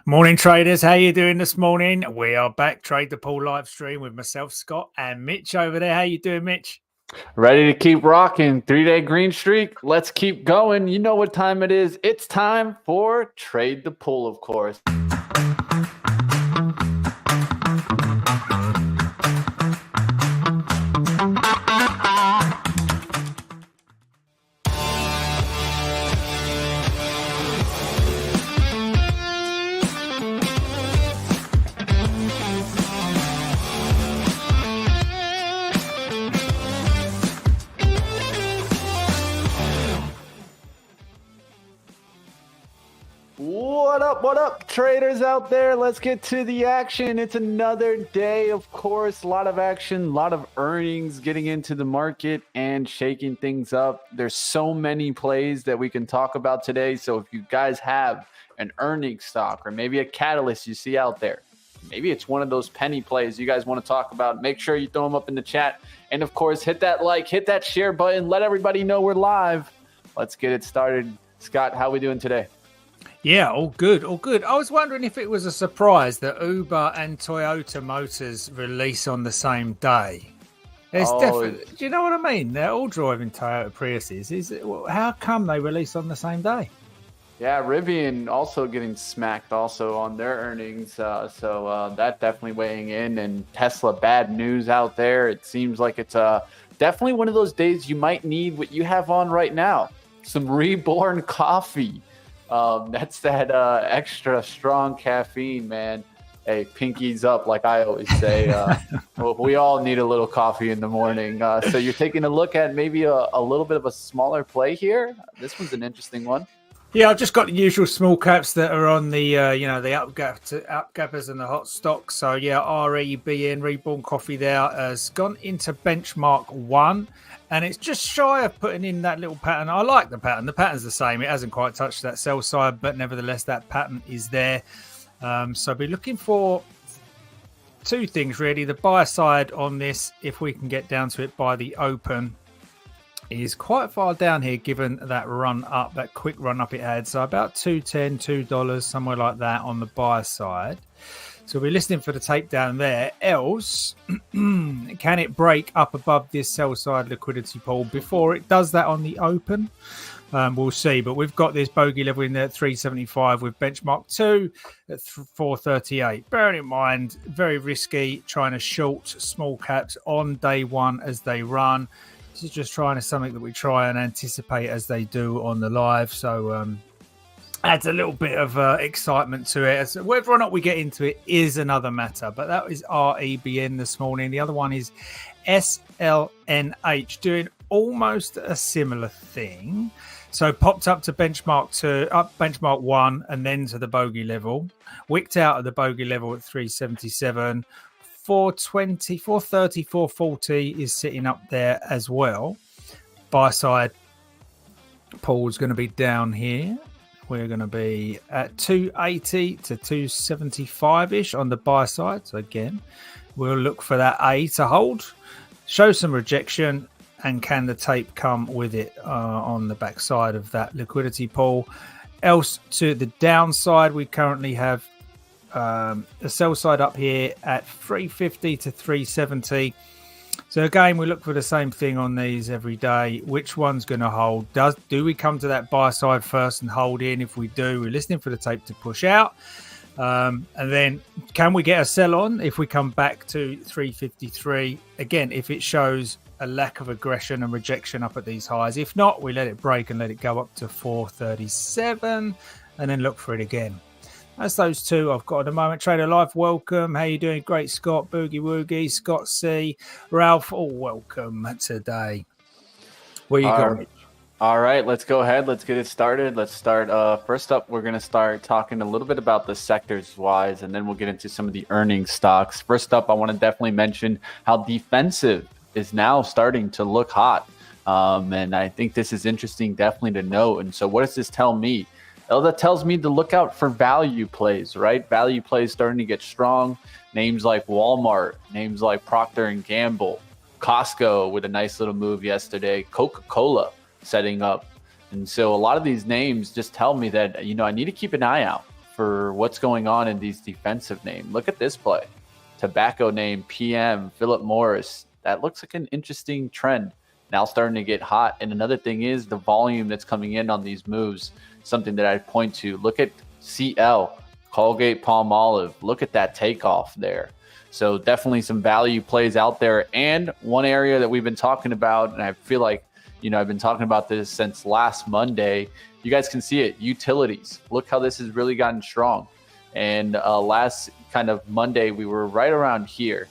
Morning traders, how you doing this morning? We are back, Trade the Pool live stream with myself, Scott, and Mitch over there. How you doing, Mitch? Ready to keep rocking. 3-day green streak. Let's keep going. You know what time it is. It's time for Trade the Pool, of course. What up, traders out there? Let's get to the action. It's another day, of course. A lot of action, a lot of earnings getting into the market and shaking things up. There's so many plays that we can talk about today. So if you guys have an earnings stock or maybe a catalyst you see out there, maybe it's one of those penny plays you guys want to talk about, make sure you throw them up in the chat. And of course, hit that like, hit that share button. Let everybody know we're live. Let's get it started. Scott, how we doing today? Yeah, all good, all good. I was wondering if it was a surprise that Uber and Toyota Motors release on the same day. It's definitely, do you know what I mean? They're all driving Toyota Priuses. How come they release on the same day? Yeah, Rivian also getting smacked also on their earnings. So that definitely weighing in. And Tesla, bad news out there. It seems like it's definitely one of those days you might need what you have on right now. Some Reborn coffee. That's that extra strong caffeine, man. Hey, pinkies up, like I always say. Well, we all need a little coffee in the morning. So you're taking a look at maybe a little bit of a smaller play here. This was an interesting one. Yeah, I've just got the usual small caps that are on the the up gappers and the hot stocks. So yeah, REBN Reborn Coffee there has gone into benchmark 1. And it's just shy of putting in that little pattern. I like the pattern. The pattern's the same. It hasn't quite touched that sell side, but nevertheless, that pattern is there. So I'll be looking for two things, really. The buy side on this, if we can get down to it by the open, is quite far down here, given that run up, that quick run up it had. So about $2.10, $2, somewhere like that on the buy side. So we're listening for the tape down there. Else, can it break up above this sell side liquidity pool before it does that on the open? We'll see. But we've got this bogey level in there at 375 with benchmark 2 at 438. Bearing in mind, very risky trying to short small caps on day one as they run. This is just trying to something that we try and anticipate as they do on the live. So adds a little bit of excitement to it. Whether or not we get into it is another matter. But that is REBN this morning. The other one is SLNH, doing almost a similar thing. So popped up to benchmark 2, up benchmark 1, and then to the bogey level. Wicked out of the bogey level at 377. 420, 430, 440 is sitting up there as well. Buy side pool is going to be down here. We're going to be at 280 to 275-ish on the buy side. So again, we'll look for that A to hold, show some rejection, and can the tape come with it on the backside of that liquidity pool? Else to the downside, we currently have a sell side up here at 350 to 370. So again, we look for the same thing on these every day. Which one's going to hold? Do we come to that buy side first and hold in? If we do, we're listening for the tape to push out. And then can we get a sell on if we come back to 353? Again, if it shows a lack of aggression and rejection up at these highs. If not, we let it break and let it go up to 437 and then look for it again. That's those two I've got at the moment. Trader Life, welcome. How you doing? Great, Scott. Boogie Woogie, Scott C. Ralph, all welcome today. Where you going? All right, let's go ahead. Let's get it started. Let's start. First up, we're going to start talking a little bit about the sectors-wise, and then we'll get into some of the earnings stocks. First up, I want to definitely mention how defensive is now starting to look hot. And I think this is interesting definitely to note. And so what does this tell me? Well, that tells me to look out for value plays, right? Value plays starting to get strong. Names like Walmart, names like Procter & Gamble, Costco with a nice little move yesterday, Coca-Cola setting up. And so a lot of these names just tell me that, I need to keep an eye out for what's going on in these defensive names. Look at this play. Tobacco name, PM, Philip Morris. That looks like an interesting trend. Now starting to get hot. And another thing is the volume that's coming in on these moves. Something that I'd point to. Look at CL, Colgate Palmolive. Look at that takeoff there. So definitely some value plays out there. And one area that we've been talking about, and I feel like, I've been talking about this since last Monday. You guys can see it. Utilities. Look how this has really gotten strong. And last kind of Monday, we were right around here.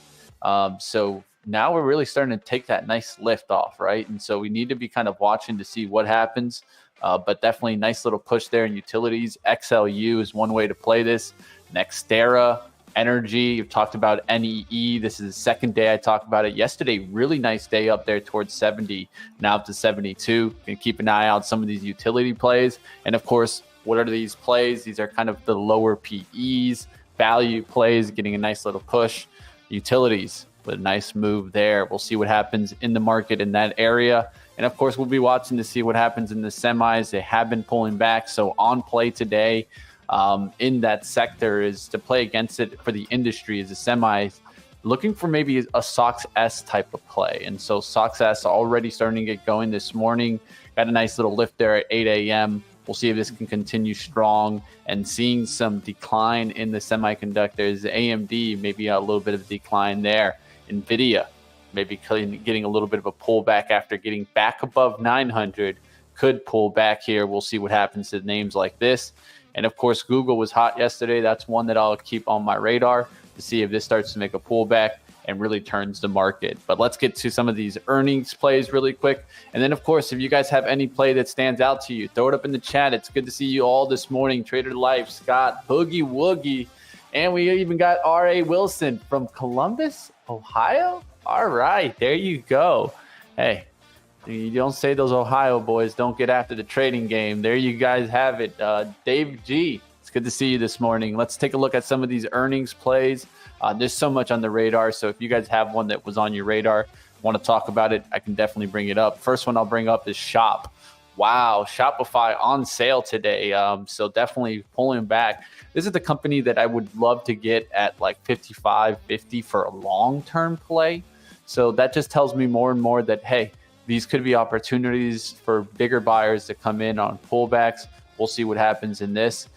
So now we're really starting to take that nice lift off, right? And so we need to be kind of watching to see what happens. But definitely nice little push there in utilities. XLU is one way to play this. Nextera, Energy. You've talked about NEE. This is the second day I talked about it. Yesterday, really nice day up there towards 70, now up to 72. Can keep an eye out some of these utility plays. And of course, what are these plays? These are kind of the lower PEs, value plays, getting a nice little push. Utilities with a nice move there. We'll see what happens in the market in that area. And of course, we'll be watching to see what happens in the semis. They have been pulling back. So on play today, in that sector is to play against it for the industry as a semi, looking for maybe a SOX S type of play. And so SOX S already starting to get going this morning. Got a nice little lift there at 8 a.m. We'll see if this can continue strong, and seeing some decline in the semiconductors. AMD, maybe a little bit of a decline there. NVIDIA, maybe getting a little bit of a pullback after getting back above 900. Could pull back here. We'll see what happens to names like this. And of course, Google was hot yesterday. That's one that I'll keep on my radar to see if this starts to make a pullback and really turns the market. But let's get to some of these earnings plays really quick. And then, of course, if you guys have any play that stands out to you, throw it up in the chat. It's good to see you all this morning. Trader Life, Scott, Boogie Woogie. And we even got R.A. Wilson from Columbus, Ohio. All right, there you go. Hey, you don't say those Ohio boys don't get after the trading game. There you guys have it. Dave G, it's good to see you this morning. Let's take a look at some of these earnings plays. There's so much on the radar. So if you guys have one that was on your radar, want to talk about it, I can definitely bring it up. First one I'll bring up is Shop. Wow, Shopify on sale today. So definitely pulling back. This is the company that I would love to get at like 55, 50 for a long-term play. So that just tells me more and more that, hey, these could be opportunities for bigger buyers to come in on pullbacks. We'll see what happens in this.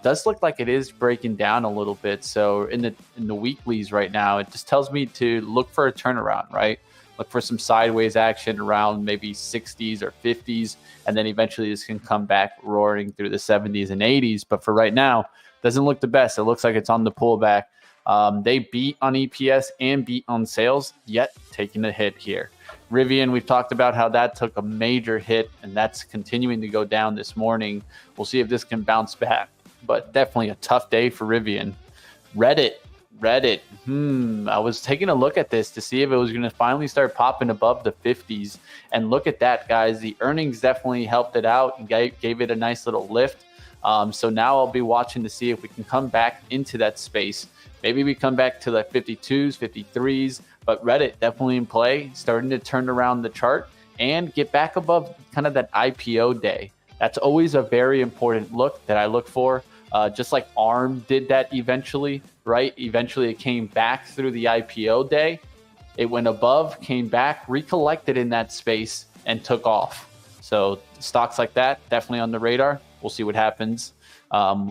Does look like it is breaking down a little bit. So in the weeklies right now, it just tells me to look for a turnaround, right? Look for some sideways action around maybe 60s or 50s, and then eventually this can come back roaring through the 70s and 80s. But for right now, doesn't look the best. It looks like it's on the pullback. They beat on EPS and beat on sales, yet taking a hit here. Rivian, we've talked about how that took a major hit, and that's continuing to go down this morning. We'll see if this can bounce back, but definitely a tough day for Rivian. Reddit. I was taking a look at this to see if it was going to finally start popping above the 50s. And look at that, guys. The earnings definitely helped it out and gave it a nice little lift. So now I'll be watching to see if we can come back into that space. Maybe we come back to the 52s, 53s. But Reddit definitely in play, starting to turn around the chart and get back above kind of that IPO day. That's always a very important look that I look for. Just like ARM did that eventually, right? Eventually it came back through the IPO day. It went above, came back, recollected in that space, and took off. So stocks like that, definitely on the radar. We'll see what happens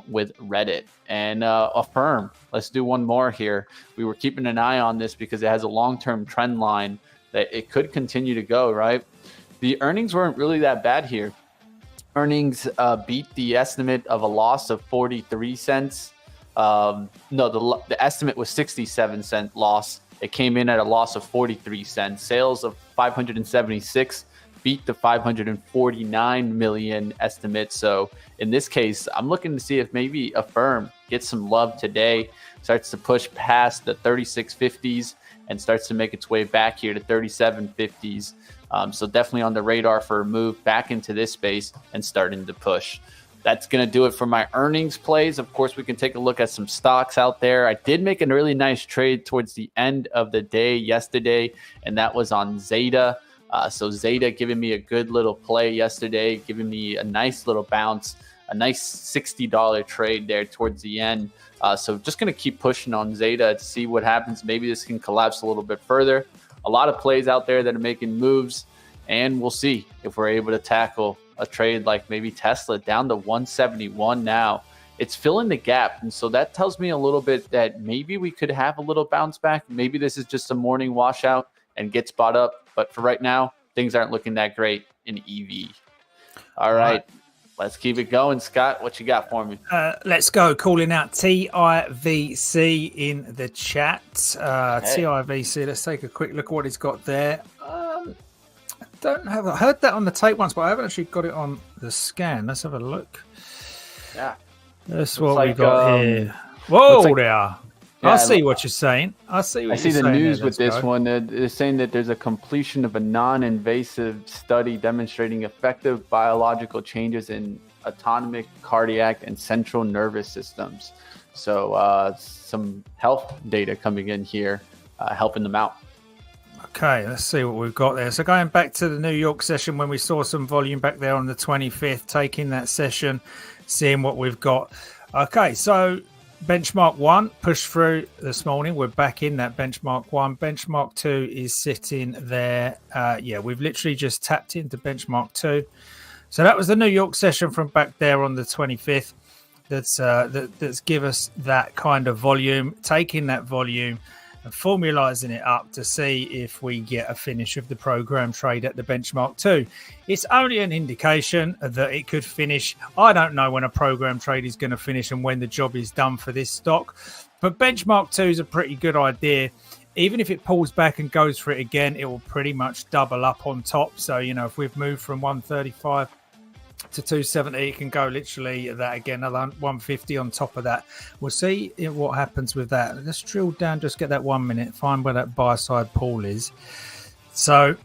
with Reddit. And Affirm, let's do one more here. We were keeping an eye on this because it has a long-term trend line that it could continue to go, right? The earnings weren't really that bad here. Earnings beat the estimate of a loss of 43 cents. The estimate was 67-cent loss. It came in at a loss of 43 cents. Sales of 576 beat the 549 million estimate. So in this case, I'm looking to see if maybe Affirm gets some love today, starts to push past the 3650s and starts to make its way back here to 3750s. So definitely on the radar for a move back into this space and starting to push. That's going to do it for my earnings plays. Of course, we can take a look at some stocks out there. I did make a really nice trade towards the end of the day yesterday, and that was on Zeta. So Zeta giving me a good little play yesterday, giving me a nice little bounce. a nice $60 trade there towards the end. So just going to keep pushing on Zeta to see what happens. Maybe this can collapse a little bit further. A lot of plays out there that are making moves, and we'll see if we're able to tackle a trade like maybe Tesla down to 171 now. It's filling the gap, and so that tells me a little bit that maybe we could have a little bounce back. Maybe this is just a morning washout and gets bought up, but for right now, things aren't looking that great in EV. All right. Let's keep it going. Scott, what you got for me? Let's go. Calling out TIVC in the chat. TIVC, let's take a quick look at what he's got there. I heard that on the tape once, but I haven't actually got it on the scan. Let's have a look. Yeah. That's what we got here. Whoa, there. I see what you're saying. I see the news with this one. They're saying that there's a completion of a non-invasive study demonstrating effective biological changes in autonomic, cardiac, and central nervous systems. So some health data coming in here, helping them out. Okay, let's see what we've got there. So going back to the New York session when we saw some volume back there on the 25th, taking that session, seeing what we've got. Okay, so benchmark 1 pushed through this morning. We're back in that benchmark 1. Benchmark 2 is sitting there. We've literally just tapped into benchmark 2. So that was the New York session from back there on the 25th. That's give us that kind of volume, taking that volume and formalizing it up to see if we get a finish of the program trade at the benchmark 2. It's only an indication that it could finish. I don't know when a program trade is going to finish and when the job is done for this stock, but benchmark 2 is a pretty good idea. Even if it pulls back and goes for it again, it will pretty much double up on top. So, if we've moved from 135 to 270, it can go literally that again, another 150 on top of that. We'll see what happens with that. Let's drill down, just get that 1 minute, find where that buy side pull is. So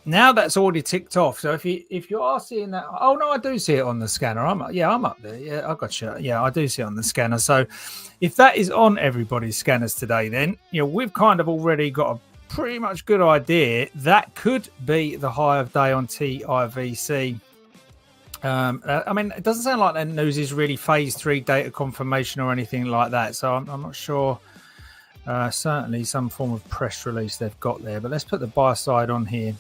now that's already ticked off. So if you are seeing that, oh no, I do see it on the scanner. I'm up there. Yeah, I got you. Yeah, I do see it on the scanner. So if that is on everybody's scanners today, then we've kind of already got a pretty much good idea that could be the high of day on TIVC. It doesn't sound like that news is really phase 3 data confirmation or anything like that. So I'm not sure. Certainly some form of press release they've got there. But let's put the buy side on here.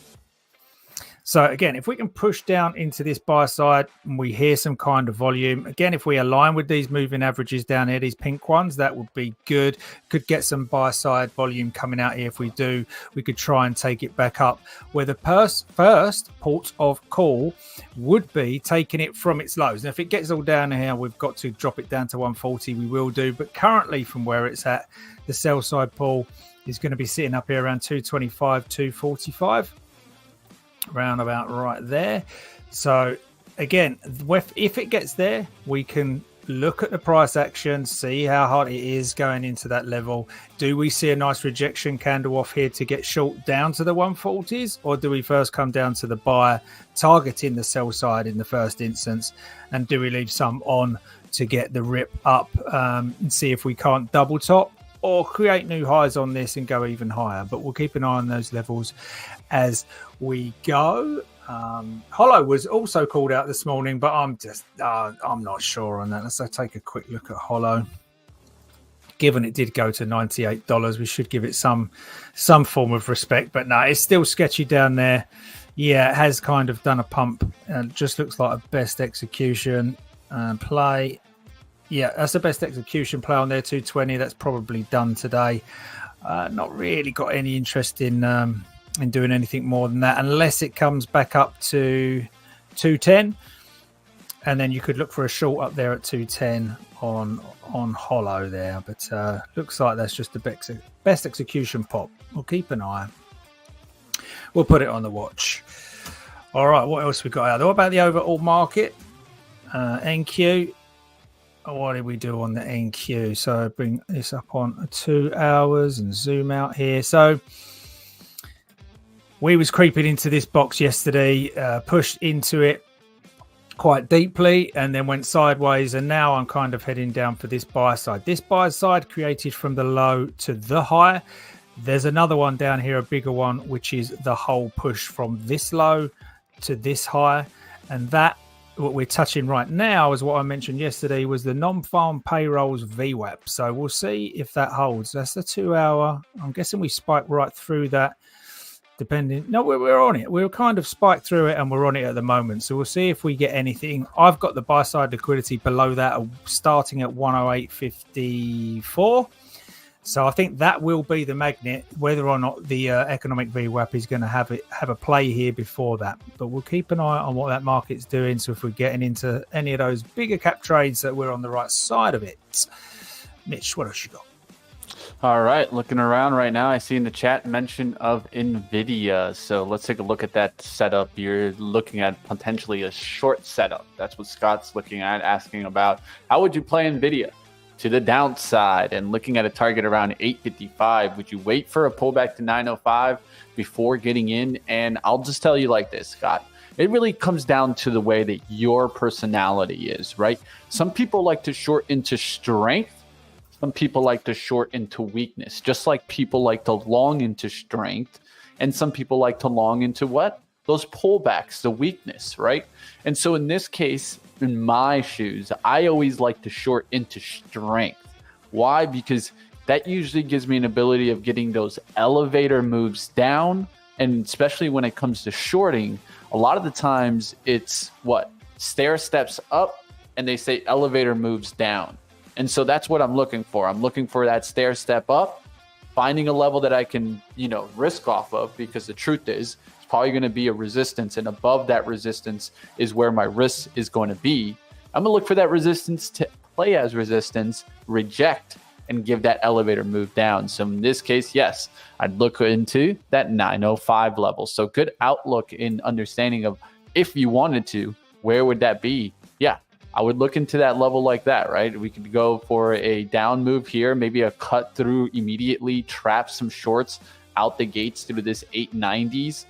So again, if we can push down into this buy side and we hear some kind of volume, again, if we align with these moving averages down here, these pink ones, that would be good. Could get some buy side volume coming out here. If we do, we could try and take it back up, where the first port of call would be taking it from its lows. And if it gets all down here, we've got to drop it down to 140. We will do. But currently from where it's at, the sell side pull is going to be sitting up here around 225, 245. Round about right there. So again, if it gets there, we can look at the price action, see how hard it is going into that level. Do we see a nice rejection candle off here to get short down to the 140s, or do we first come down to the buyer targeting the sell side in the first instance, and do we leave some on to get the rip up and see if we can't double top or create new highs on this and go even higher? But we'll keep an eye on those levels as we go. Hollow was also called out this morning, but I'm not sure on that. Let's take a quick look at Hollow. Given it did go to $98, we should give it some form of respect. But no, it's still sketchy down there. Yeah, it has kind of done a pump and just looks like a best execution play. Yeah, that's the best execution play on there, 220. That's probably done today. Not really got any interest in doing anything more than that, unless it comes back up to 210. And then you could look for a short up there at 210 on Hollow there. But looks like that's just the best execution pop. We'll keep an eye. We'll put it on the watch. All right, what else we got out there? What about the overall market? NQ. What did we do on the NQ? So bring this up on 2 hours and zoom out here. So we was creeping into this box yesterday, pushed into it quite deeply and then went sideways. And now I'm kind of heading down for this buy side. This buy side created from the low to the high. There's another one down here, a bigger one, which is the whole push from this low to this high. And that what we're touching right now is what I mentioned yesterday was the non-farm payrolls VWAP. So we'll see if that holds. That's the 2 hour. I'm guessing we spiked right through that. We're on it. We're kind of spiked through it and we're on it at the moment. So we'll see if we get anything. I've got the buy side liquidity below that, starting at 108.54. So I think that will be the magnet, whether or not the economic VWAP is going to have a play here before that. But we'll keep an eye on what that market's doing. So if we're getting into any of those bigger cap trades, that we're on the right side of it. Mitch, what else you got? All right, looking around right now, I see in the chat mention of NVIDIA. So let's take a look at that setup. You're looking at potentially a short setup. That's what Scott's looking at, asking about how would you play NVIDIA to the downside and looking at a target around 855. Would you wait for a pullback to 905 before getting in? And I'll just tell you like this, Scott. It really comes down to the way that your personality is, right? Some people like to short into strength. Some people like to short into weakness, just like people like to long into strength. And some people like to long into what? Those pullbacks, the weakness, right? And so in this case, in my shoes, I always like to short into strength. Why? Because that usually gives me an ability of getting those elevator moves down. And especially when it comes to shorting, a lot of the times it's what? Stair steps up and they say elevator moves down. And so that's what I'm looking for. I'm looking for that stair step up, finding a level that I can, risk off of, because the truth is it's probably going to be a resistance, and above that resistance is where my risk is going to be. I'm going to look for that resistance to play as resistance, reject, and give that elevator move down. So in this case, yes, I'd look into that 905 level. So good outlook in understanding of, if you wanted to, where would that be? Yeah, I would look into that level like that, right? We could go for a down move here, maybe a cut through immediately, trap some shorts out the gates through this 890s,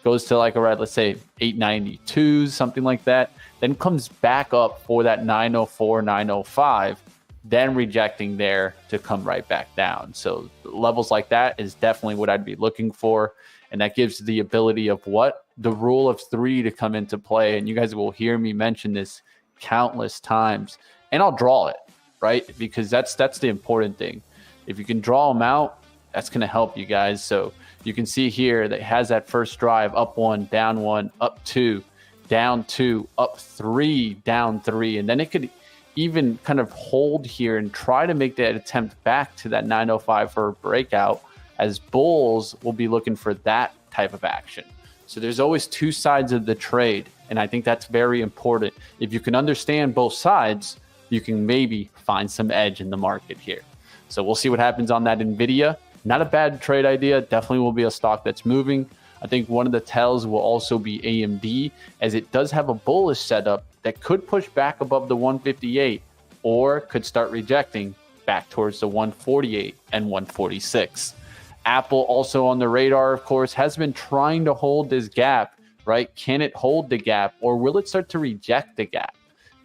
goes to like around, let's say 892s, something like that, then comes back up for that 904, 905, then rejecting there to come right back down. So levels like that is definitely what I'd be looking for. And that gives the ability of what? The rule of three to come into play. And you guys will hear me mention this countless times, and I'll draw it, right? Because that's the important thing. If you can draw them out, that's going to help you guys. So you can see here that it has that first drive, up 1, down 1, up 2, down 2, up 3, down 3, and then it could even kind of hold here and try to make that attempt back to that 905 for a breakout, as bulls will be looking for that type of action. So there's always two sides of the trade, and I think that's very important. If you can understand both sides, you can maybe find some edge in the market here. So we'll see what happens on that NVIDIA. Not a bad trade idea. Definitely will be a stock that's moving. I think one of the tells will also be AMD, as it does have a bullish setup that could push back above the 158 or could start rejecting back towards the 148 and 146. Apple also on the radar, of course, has been trying to hold this gap, right? Can it hold the gap, or will it start to reject the gap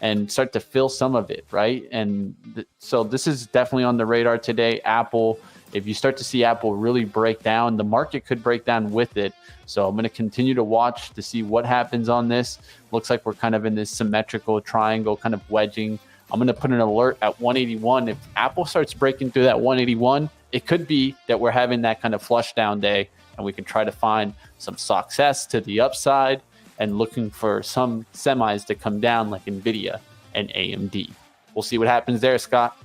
and start to fill some of it, right? And so this is definitely on the radar today. Apple, if you start to see Apple really break down, the market could break down with it. So I'm going to continue to watch to see what happens on this. Looks like we're kind of in this symmetrical triangle, kind of wedging. I'm going to put an alert at 181. If Apple starts breaking through that 181, it could be that we're having that kind of flush down day, and we can try to find some success to the upside and looking for some semis to come down like NVIDIA and AMD. We'll see what happens there, Scott.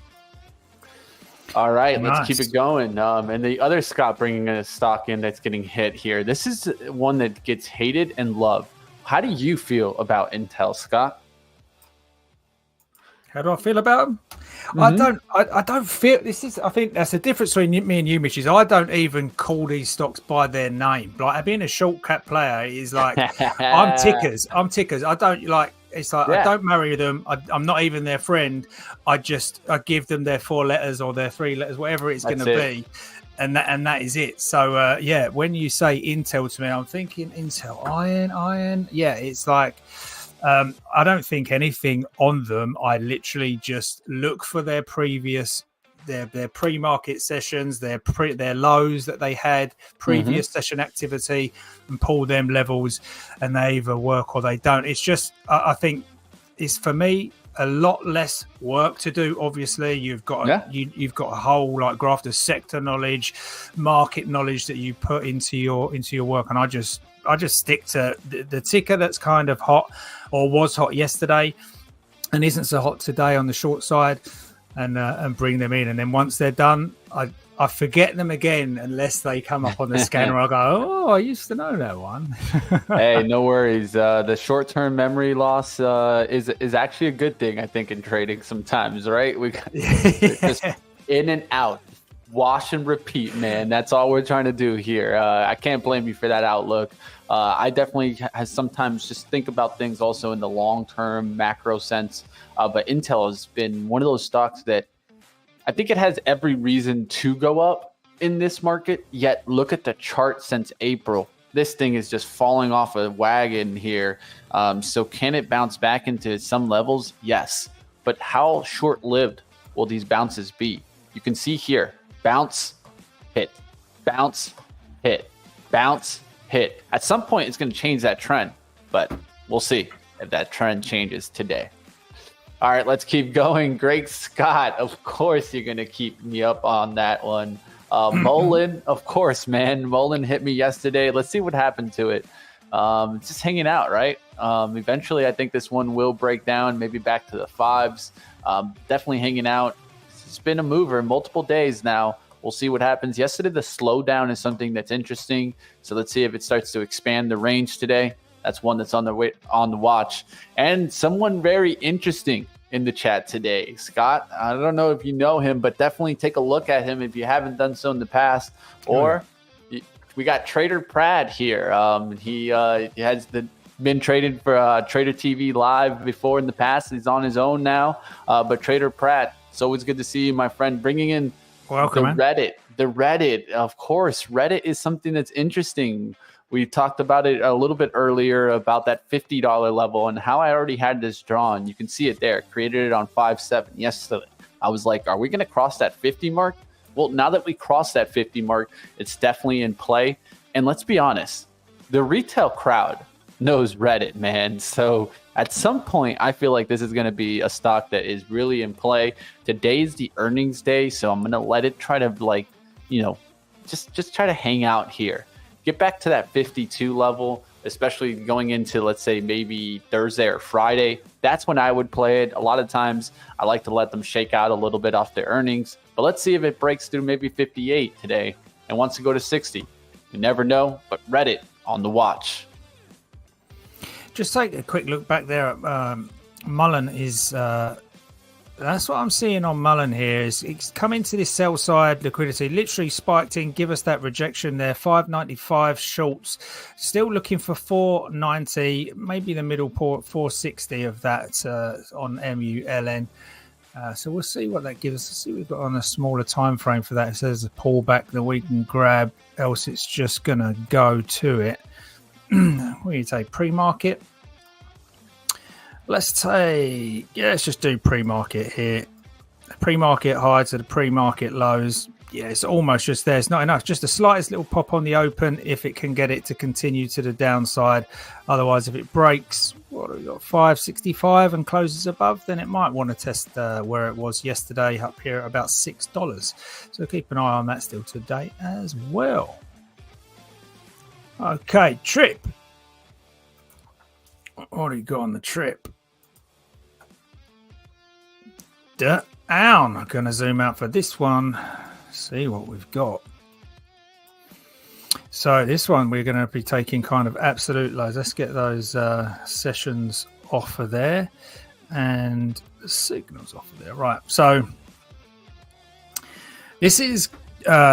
All right, nice. Let's keep it going. And the other Scott bringing a stock in that's getting hit here. This is one that gets hated and loved. How do you feel about Intel, Scott? How do I feel about them? I don't feel this is. I think that's the difference between me and you, Mitch. Is I don't even call these stocks by their name. Like being a short cap player is like I'm tickers. I don't like. It's like I don't marry them. I'm not even their friend. I give them their 4 letters or their 3 letters, whatever it's going to be, and that is it. So when you say Intel to me, I'm thinking Intel, iron. Yeah, it's like. I don't think anything on them. I literally just look for their previous, their pre-market sessions, their lows that they had, previous session activity, and pull them levels, and they either work or they don't. It's just I think it's for me a lot less work to do. Obviously, you've got you've got a whole like graph of sector knowledge, market knowledge that you put into your work, and I just stick to the ticker that's kind of hot or was hot yesterday and isn't so hot today on the short side, and bring them in. And then once they're done, I forget them again unless they come up on the scanner. I go, oh, I used to know that one. Hey, no worries. The short-term memory loss is actually a good thing, I think, in trading sometimes, right? We just in and out, wash and repeat, man. That's all we're trying to do here. I can't blame you for that outlook. I definitely sometimes just think about things also in the long-term macro sense. But Intel has been one of those stocks that I think it has every reason to go up in this market, yet look at the chart since April. This thing is just falling off a wagon here. So can it bounce back into some levels? Yes. But how short-lived will these bounces be? You can see here, bounce, hit, bounce, hit, bounce, hit. At some point, it's going to change that trend, but we'll see if that trend changes today. All right, let's keep going. Greg Scott, of course you're going to keep me up on that one. Mullen, of course, man. Mullen hit me yesterday. Let's see what happened to it. Just hanging out, right? Eventually, I think this one will break down, maybe back to the fives. Definitely hanging out. It's been a mover multiple days now. We'll see what happens. Yesterday, the slowdown is something that's interesting. So let's see if it starts to expand the range today. That's one that's on the watch. And someone very interesting in the chat today. Scott, I don't know if you know him, but definitely take a look at him if you haven't done so in the past. Or we got Trader Pratt here. He has been traded for Trader TV Live before in the past. He's on his own now. But Trader Pratt, it's always good to see you, my friend, bringing in welcome, the Reddit. The Reddit, of course. Reddit is something that's interesting. We talked about it a little bit earlier about that $50 level and how I already had this drawn. You can see it there. Created it on 5/7 yesterday. I was like, are we going to cross that 50 mark? Well, now that we crossed that 50 mark, it's definitely in play. And let's be honest, the retail crowd knows Reddit, man. So at some point, I feel like this is going to be a stock that is really in play. Today's the earnings day, so I'm going to let it try to just try to hang out here. Get back to that 52 level, especially going into, let's say, maybe Thursday or Friday. That's when I would play it. A lot of times I like to let them shake out a little bit off their earnings. But let's see if it breaks through maybe 58 today and wants to go to 60. You never know, but Reddit on the watch. Just take a quick look back there at Mullen is... that's what I'm seeing on Mullen here. Is it's come into this sell side liquidity, literally spiked in, give us that rejection there. 595 shorts, still looking for 490, maybe the middle port 460 of that on MULN. So we'll see what that gives us. Let's see what we've got on a smaller time frame for that. It says a pullback that we can grab, else it's just gonna go to it. What do you take? Pre-market. Let's just do pre-market here. Pre-market high to the pre-market lows. Yeah, it's almost just there. It's not enough. Just the slightest little pop on the open if it can get it to continue to the downside. Otherwise, if it breaks, what have we got? 565 and closes above, then it might want to test where it was yesterday up here at about $6. So keep an eye on that still today as well. Okay, trip. What do you got on the trip? Down. I'm going to zoom out for this one. See what we've got. So this one we're going to be taking kind of absolute lows. Let's get those sessions off of there and the signals off of there. Right. So this is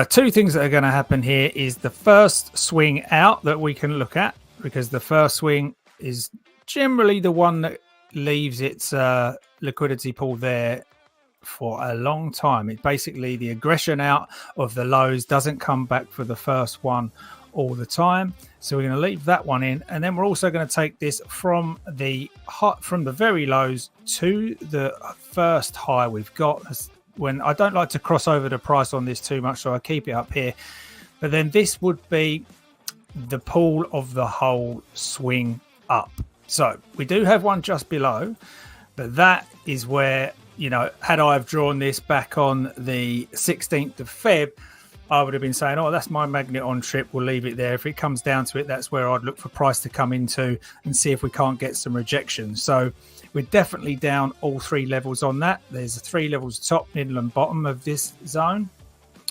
two things that are going to happen here. Is the first swing out that we can look at, because the first swing is generally the one that leaves its liquidity pool there for a long time. It basically, the aggression out of the lows doesn't come back for the first one all the time. So we're going to leave that one in, and then we're also going to take this from the very lows to the first high we've got. When I don't like to cross over the price on this too much, so I keep it up here. But then this would be the pool of the whole swing up. So we do have one just below. But that is where, had I have drawn this back on the 16th of Feb, I would have been saying, oh, that's my magnet on trip. We'll leave it there. If it comes down to it, that's where I'd look for price to come into and see if we can't get some rejection. So we're definitely down all 3 levels on that. There's 3 levels top, middle and bottom of this zone.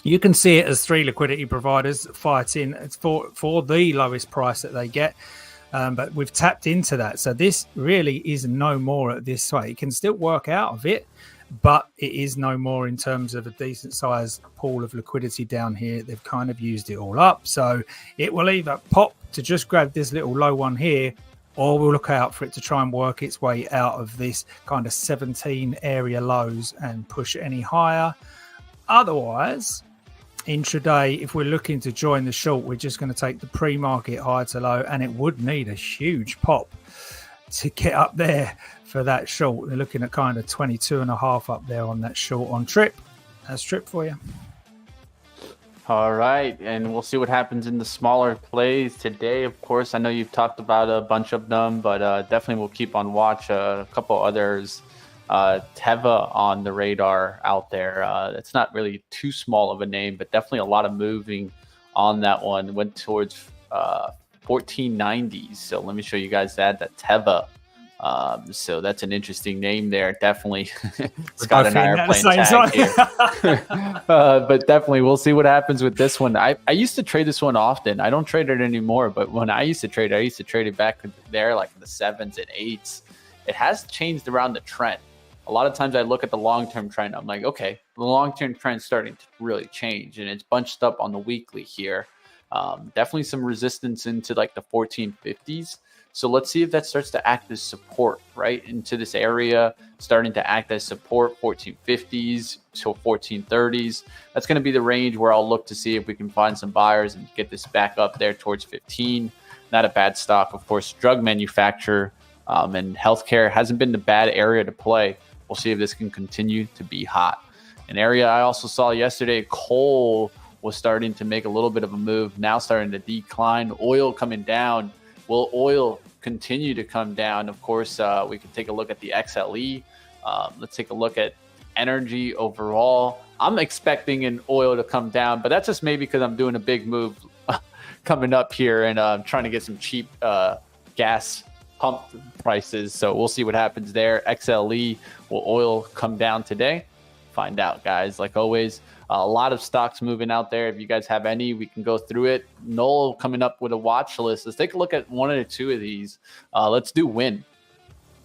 You can see it as 3 liquidity providers fighting for the lowest price that they get. But we've tapped into that. So this really is no more at this way. It can still work out of it, but it is no more in terms of a decent sized pool of liquidity down here. They've kind of used it all up. So it will either pop to just grab this little low one here, or we'll look out for it to try and work its way out of this kind of 17 area lows and push any higher. Otherwise, intraday, if we're looking to join the short, we're just going to take the pre-market high to low, and it would need a huge pop to get up there for that short. They're looking at kind of 22.5 up there on that short on trip. That's trip for you. All right, and we'll see what happens in the smaller plays today. Of course, I know you've talked about a bunch of them, but definitely we'll keep on watch a couple others. Teva on the radar out there. It's not really too small of a name, but definitely a lot of moving on that one. Went towards 1490s. So let me show you guys that Teva. So that's an interesting name there. Definitely. Scott and I are playing tag here. But definitely we'll see what happens with this one. I used to trade this one often. I don't trade it anymore, but when I used to trade it back there like in the 7s and 8s. It has changed around the trend. A lot of times I look at the long-term trend. I'm like, okay, the long-term trend's starting to really change, and it's bunched up on the weekly here. Definitely some resistance into like the 1450s. So let's see if that starts to act as support, right? Into this area, starting to act as support, 1450s to 1430s. That's going to be the range where I'll look to see if we can find some buyers and get this back up there towards 15. Not a bad stock. Of course, drug manufacturer and healthcare hasn't been the bad area to play. We'll see if this can continue to be hot. An area I also saw yesterday, coal was starting to make a little bit of a move, now starting to decline. Oil coming down. Will oil continue to come down? Of course, we can take a look at the XLE. Let's take a look at energy overall. I'm expecting an oil to come down, but that's just maybe because I'm doing a big move coming up here and trying to get some cheap gas pump prices. So we'll see what happens there. XLE, will oil come down today? Find out, guys. Like always, a lot of stocks moving out there. If you guys have any, we can go through it. Noel coming up with a watch list. Let's take a look at one or two of these. Let's do Win.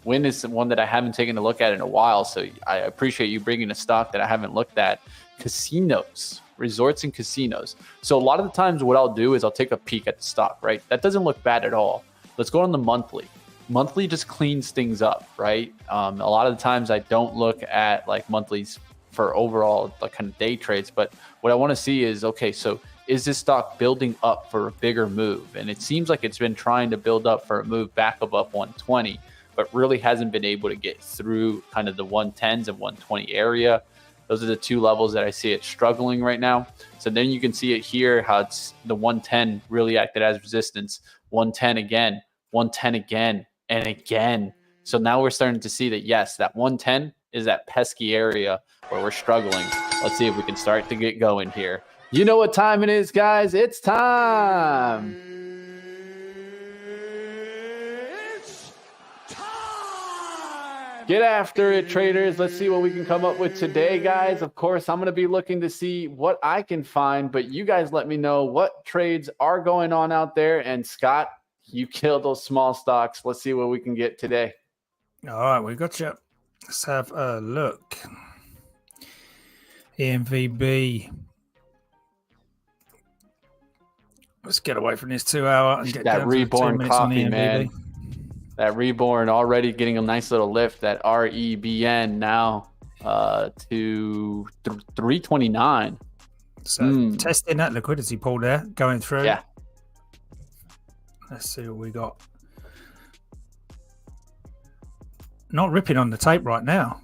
Win is one that I haven't taken a look at in a while, so I appreciate you bringing a stock that I haven't looked at. Casinos, resorts and casinos. So a lot of the times what I'll do is I'll take a peek at the stock, right? That doesn't look bad at all. Let's go on the monthly. Monthly just cleans things up, right? A lot of the times I don't look at like monthlies for overall like kind of day trades, but what I want to see is, okay, so is this stock building up for a bigger move? And it seems like it's been trying to build up for a move back above 120, but really hasn't been able to get through kind of the 110s and 120 area. Those are the two levels that I see it struggling right now. So then you can see it here, how it's the 110 really acted as resistance, 110 again, 110 again, and again. So now we're starting to see that, yes, that 110 is that pesky area where we're struggling. Let's see if we can start to get going here. You know what time it is, guys. It's time. It's time. Get after it, traders. Let's see what we can come up with today, guys. Of course, I'm going to be looking to see what I can find, but you guys let me know what trades are going on out there. And Scott, you killed those small stocks. Let's see what we can get today. All right, we got you. Let's have a look. EMVB. Let's get away from this 2 hour and get that reborn coffee, man. That reborn already getting a nice little lift. That REBN now to 329. So testing that liquidity pool there, going through. Yeah. Let's see what we got. Not ripping on the tape right now.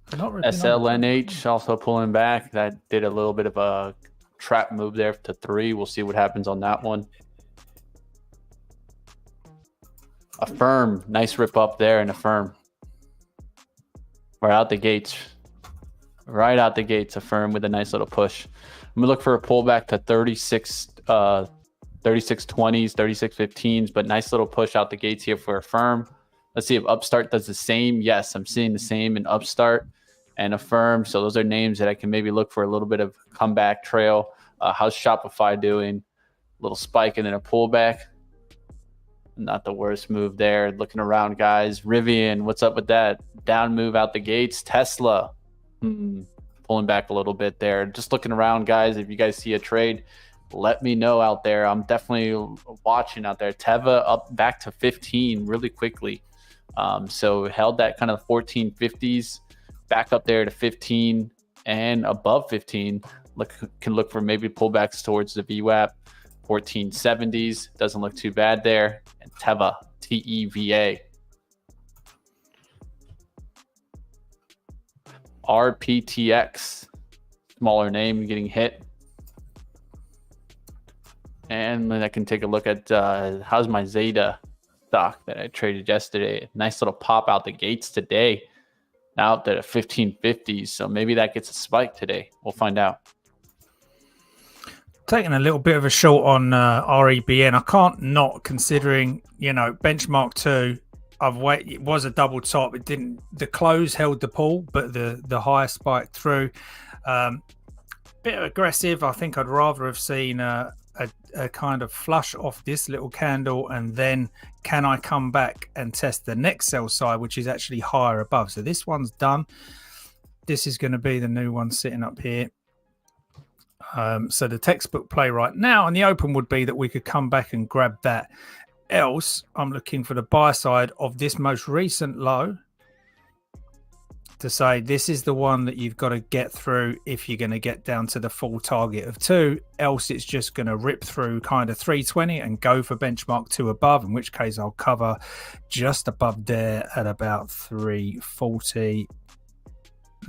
SLNH also pulling back. That did a little bit of a trap move there to 3. We'll see what happens on that one. Affirm, nice rip up there, and Affirm. Right out the gates. Right out the gates, Affirm with a nice little push. I'm gonna look for a pullback to 3620s, 3615s, but nice little push out the gates here for Affirm. Let's see if Upstart does the same. Yes, I'm seeing the same in Upstart and Affirm. So those are names that I can maybe look for a little bit of comeback trail. How's Shopify doing? Little spike and then a pullback. Not the worst move there. Looking around, guys. Rivian, what's up with that? Down move out the gates. Tesla, pulling back a little bit there. Just looking around, guys. If you guys see a trade, let me know out there. I'm definitely watching out there. Teva up back to 15 really quickly. So held that kind of 1450s back up there to 15 and above 15. Can look for maybe pullbacks towards the VWAP. 1470s doesn't look too bad there. And Teva, TEVA. RPTX, smaller name, getting hit. And then I can take a look at how's my Zeta stock that I traded yesterday. Nice little pop out the gates today. Now up to the 1550s. So maybe that gets a spike today. We'll find out. Taking a little bit of a short on REBN. I can't not, considering, benchmark 2. It was a double top. It didn't. The close held the pull, but the high spiked through. Bit aggressive. I think I'd rather have seen a kind of flush off this little candle, and then can I come back and test the next sell side, which is actually higher above. So this one's done. This is going to be the new one sitting up here. So the textbook play right now and the open would be that we could come back and grab that. Else, I'm looking for the buy side of this most recent low to say this is the one that you've got to get through if you're going to get down to the full target of 2. Else it's just going to rip through kind of 320 and go for benchmark 2 above, in which case I'll cover just above there at about 340.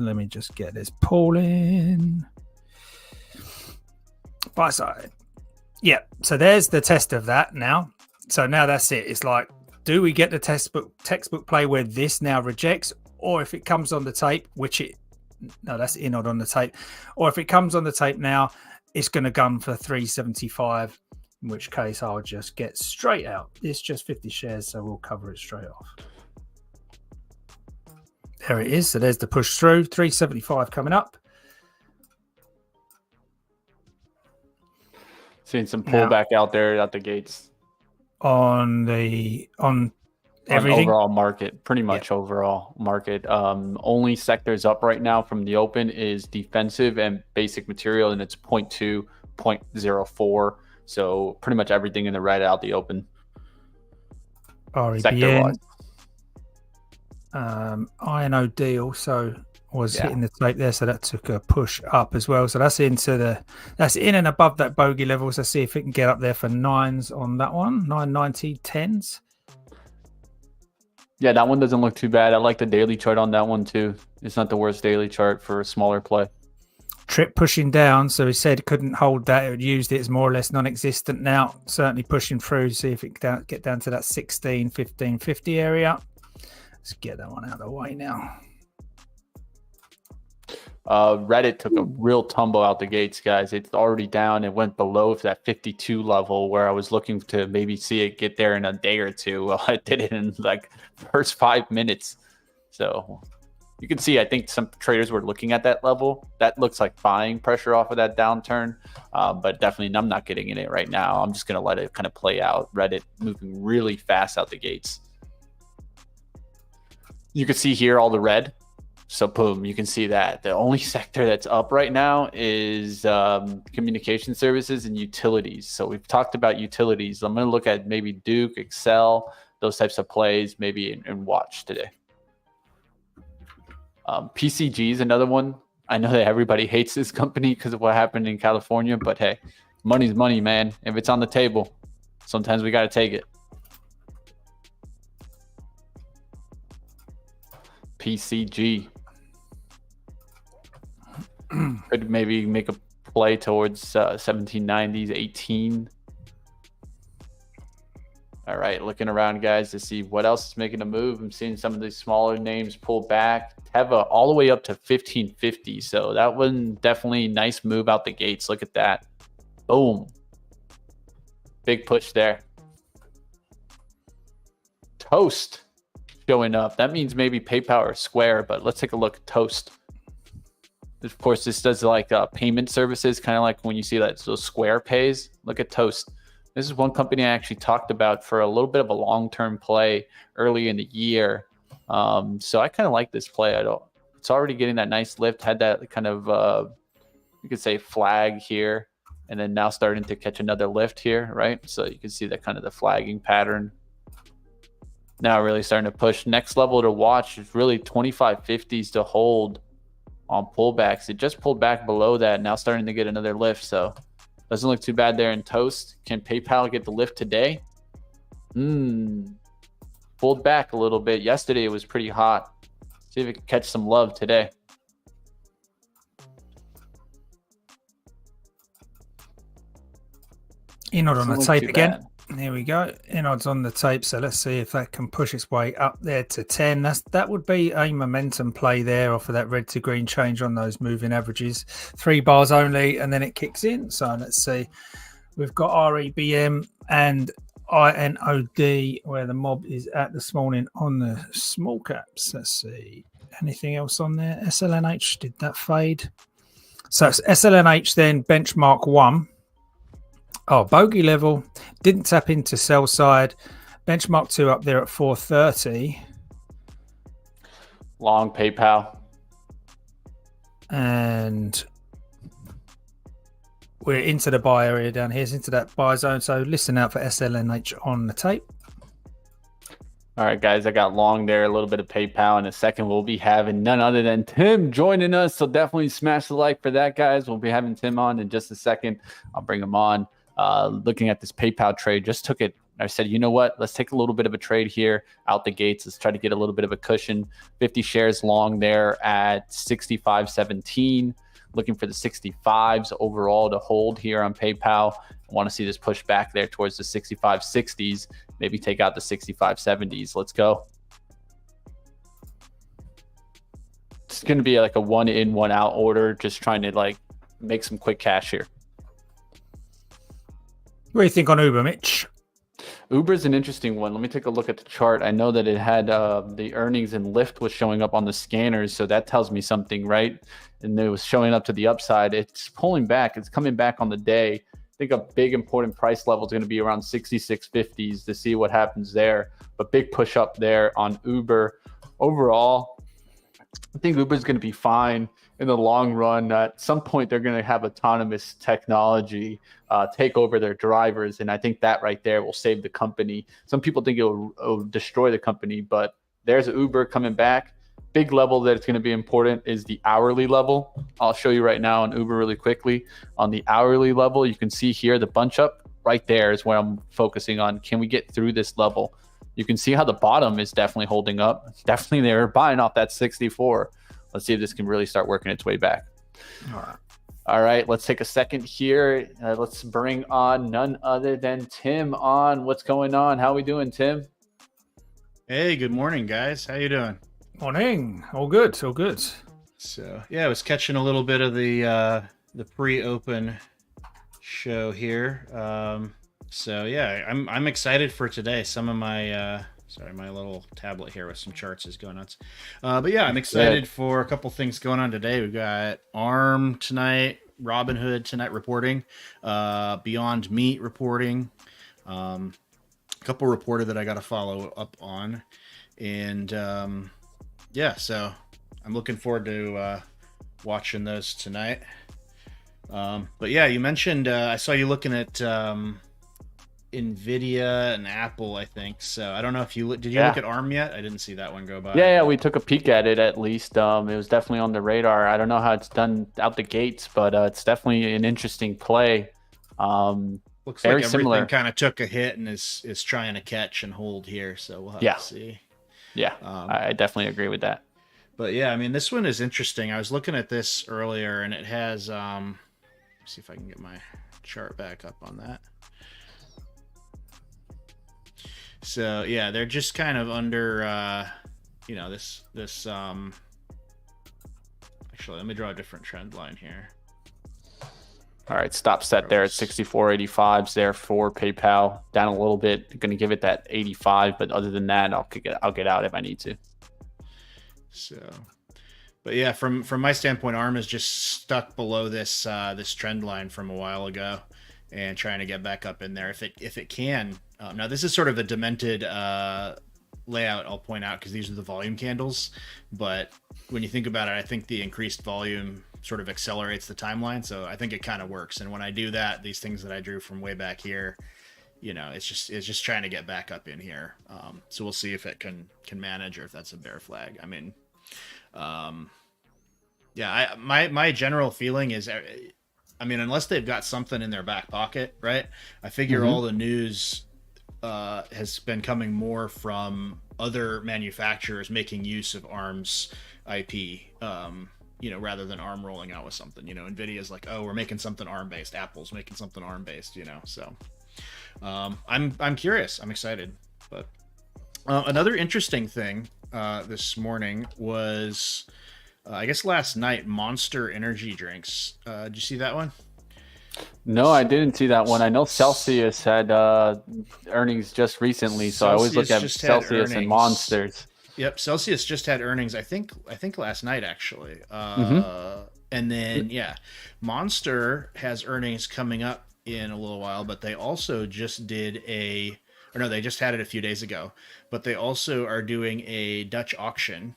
Let me just get this pull in. Buy side. Yeah, so there's the test of that now. So now that's it. It's like, do we get the textbook play where this now rejects, or if it comes on the tape, that's not on the tape, or if it comes on the tape now, it's going to gun for 375, in which case I'll just get straight out. It's just 50 shares, so we'll cover it straight off. There it is. So there's the push through, 375 coming up. Seeing some pullback out there at the gates. On everything? Overall market, pretty much overall market. Only sectors up right now from the open is defensive and basic material, and it's 0.2, 0.04. So pretty much everything in the red out the open. REBN. INOD also was hitting the tape there, so that took a push up as well. So that's in and above that bogey level. So see if it can get up there for 9s on that one. 990 10s. Yeah, that one doesn't look too bad. I like the daily chart on that one too. It's not the worst daily chart for a smaller play. Trip pushing down, so he said couldn't hold that. It used it as more or less non-existent now. Certainly pushing through. See if it can get down to that 16, 15, 50 area. Let's get that one out of the way now. Reddit took a real tumble out the gates, guys. It's already down. It went below that 52 level where I was looking to maybe see it get there in a day or two. Well, I did it in like first 5 minutes. So you can see, I think some traders were looking at that level. That looks like buying pressure off of that downturn. But definitely I'm not getting in it right now. I'm just going to let it kind of play out. Reddit moving really fast out the gates. You can see here all the red. So boom, you can see that. The only sector that's up right now is communication services and utilities. So we've talked about utilities. I'm going to look at maybe Duke, Excel, those types of plays, maybe and watch today. PCG is another one. I know that everybody hates this company because of what happened in California, but hey, money's money, man. If it's on the table, sometimes we got to take it. PCG. Could maybe make a play towards 1790s, 18. All right, looking around, guys, to see what else is making a move. I'm seeing some of these smaller names pull back. Teva all the way up to 1550. So that one definitely nice move out the gates. Look at that. Boom. Big push there. Toast showing up. That means maybe PayPal or Square, but let's take a look at Toast. Of course, this does like payment services, kind of like when you see that those Square pays. Look at Toast. This is one company I actually talked about for a little bit of a long-term play early in the year. So I kind of like this play. It's already getting that nice lift, had that kind of, you could say flag here, and then now starting to catch another lift here, right? So you can see that kind of the flagging pattern. Now really starting to push. Next level to watch is really 2550s to hold on pullbacks. It just pulled back below that, now starting to get another lift. So doesn't look too bad there in Toast. Can PayPal get the lift today? Pulled back a little bit. Yesterday it was pretty hot. See if it can catch some love today. Inod on the tape again. Here we go. Inod's on the tape. So let's see if that can push its way up there to 10. That would be a momentum play there off of that red to green change on those moving averages. 3 bars only, and then it kicks in. So let's see. We've got REBM and INOD where the mob is at this morning on the small caps. Let's see. Anything else on there? SLNH, did that fade? So it's SLNH then, benchmark 1. Oh, bogey level, didn't tap into sell side. Benchmark 2 up there at 430. Long PayPal. And we're into the buy area down here, into that buy zone. So listen out for SLNH on the tape. All right, guys, I got long there, a little bit of PayPal. In a second, we'll be having none other than Tim joining us. So definitely smash the like for that, guys. We'll be having Tim on in just a second. I'll bring him on. Looking at this PayPal trade, just took it. I said, you know what? Let's take a little bit of a trade here out the gates. Let's try to get a little bit of a cushion. 50 shares long there at 65.17. Looking for the 65s overall to hold here on PayPal. I want to see this push back there towards the 65.60s. Maybe take out the 65.70s. Let's go. It's going to be like a 1 in, 1 out order. Just trying to like make some quick cash here. What do you think on Uber, Mitch? Uber is an interesting one. Let me take a look at the chart. I know that it had the earnings and lift was showing up on the scanners, so that tells me something, right? And it was showing up to the upside. It's pulling back. It's coming back on the day. I think a big important price level is going to be around 66.50s to see what happens there. But big push up there on Uber. Overall, I think Uber is going to be fine in the long run. At some point, they're going to have autonomous technology take over their drivers. And I think that right there will save the company. Some people think it'll destroy the company, but there's Uber coming back. Big level that it's going to be important is the hourly level. I'll show you right now on Uber really quickly. On the hourly level, you can see here the bunch up right there is where I'm focusing on. Can we get through this level? You can see how the bottom is definitely holding up. Definitely they're buying off that 64. Let's see if this can really start working its way back. All right, let's take a second here. Let's bring on none other than Tim on. What's going on? How we doing, Tim? Hey, good morning, guys. How you doing? Morning. All good. All good. So, yeah, I was catching a little bit of the pre-open show here. So, yeah, I'm excited for today. Some of my sorry, my little tablet here with some charts is going nuts. But yeah, I'm excited for a couple things going on today. We've got ARM tonight, Robinhood tonight reporting, Beyond Meat reporting, a couple reported that I got to follow up on. And yeah, so I'm looking forward to watching those tonight. But yeah, you mentioned, I saw you looking at Nvidia and Apple, I think. So I don't know if you did you look at ARM yet? I didn't see that one go by. Yeah, we took a peek at it at least. It was definitely on the radar. I don't know how it's done out the gates, but it's definitely an interesting play. Looks very like everything similar. kind of took a hit and is trying to catch and hold here. So we'll have to see. Yeah, I definitely agree with that. But yeah, I mean, this one is interesting. I was looking at this earlier, and it has. Let's see if I can get my chart back up on that. So yeah, they're just kind of under, actually, let me draw a different trend line here. All right, stop set there at 64.85s there for PayPal. Down a little bit. Going to give it that 85, but other than that, I'll get out if I need to. So, but yeah, from my standpoint, ARM is just stuck below this this trend line from a while ago, and trying to get back up in there if it can. Now this is sort of a demented layout, I'll point out, because these are the volume candles. But when you think about it, I think the increased volume sort of accelerates the timeline, so I think it kind of works. And when I do that, these things that I drew from way back here, it's just trying to get back up in here. So we'll see if it can manage, or if that's a bear flag. I mean, my general feeling is, I mean, unless they've got something in their back pocket, right? I figure all the news has been coming more from other manufacturers making use of ARM's IP, rather than ARM rolling out with something. NVIDIA's like, oh, we're making something ARM based. Apple's making something ARM based. So I'm curious. I'm excited. But another interesting thing this morning was, I guess last night, Monster energy drinks. Did you see that one? No, I didn't see that one. I know Celsius had earnings just recently, so I always look at Celsius and Monsters. Yep, Celsius just had earnings. I think last night actually. And then Monster has earnings coming up in a little while, but they also just they just had it a few days ago. But they also are doing a Dutch auction.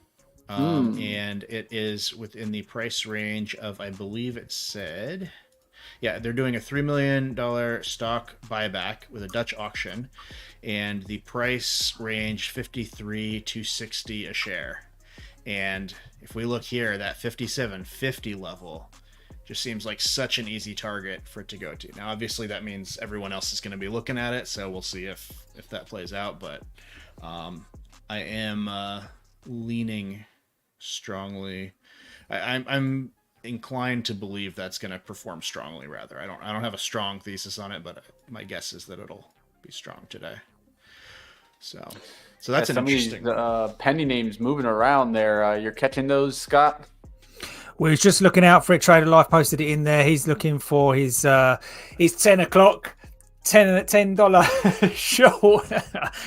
And it is within the price range of, I believe it said, they're doing a $3 million stock buyback with a Dutch auction, and the price range 53 to 60 a share. And if we look here, that 57.50 level just seems like such an easy target for it to go to. Now, obviously, that means everyone else is going to be looking at it, so we'll see if that plays out. But I am leaning strongly. I'm inclined to believe that's going to perform strongly. Rather, I don't have a strong thesis on it, but my guess is that it'll be strong today. So that's an interesting. Penny names moving around there. You're catching those, Scott? We was just looking out for it. Trader Life posted it in there. He's looking for his 10 o'clock. $10 short.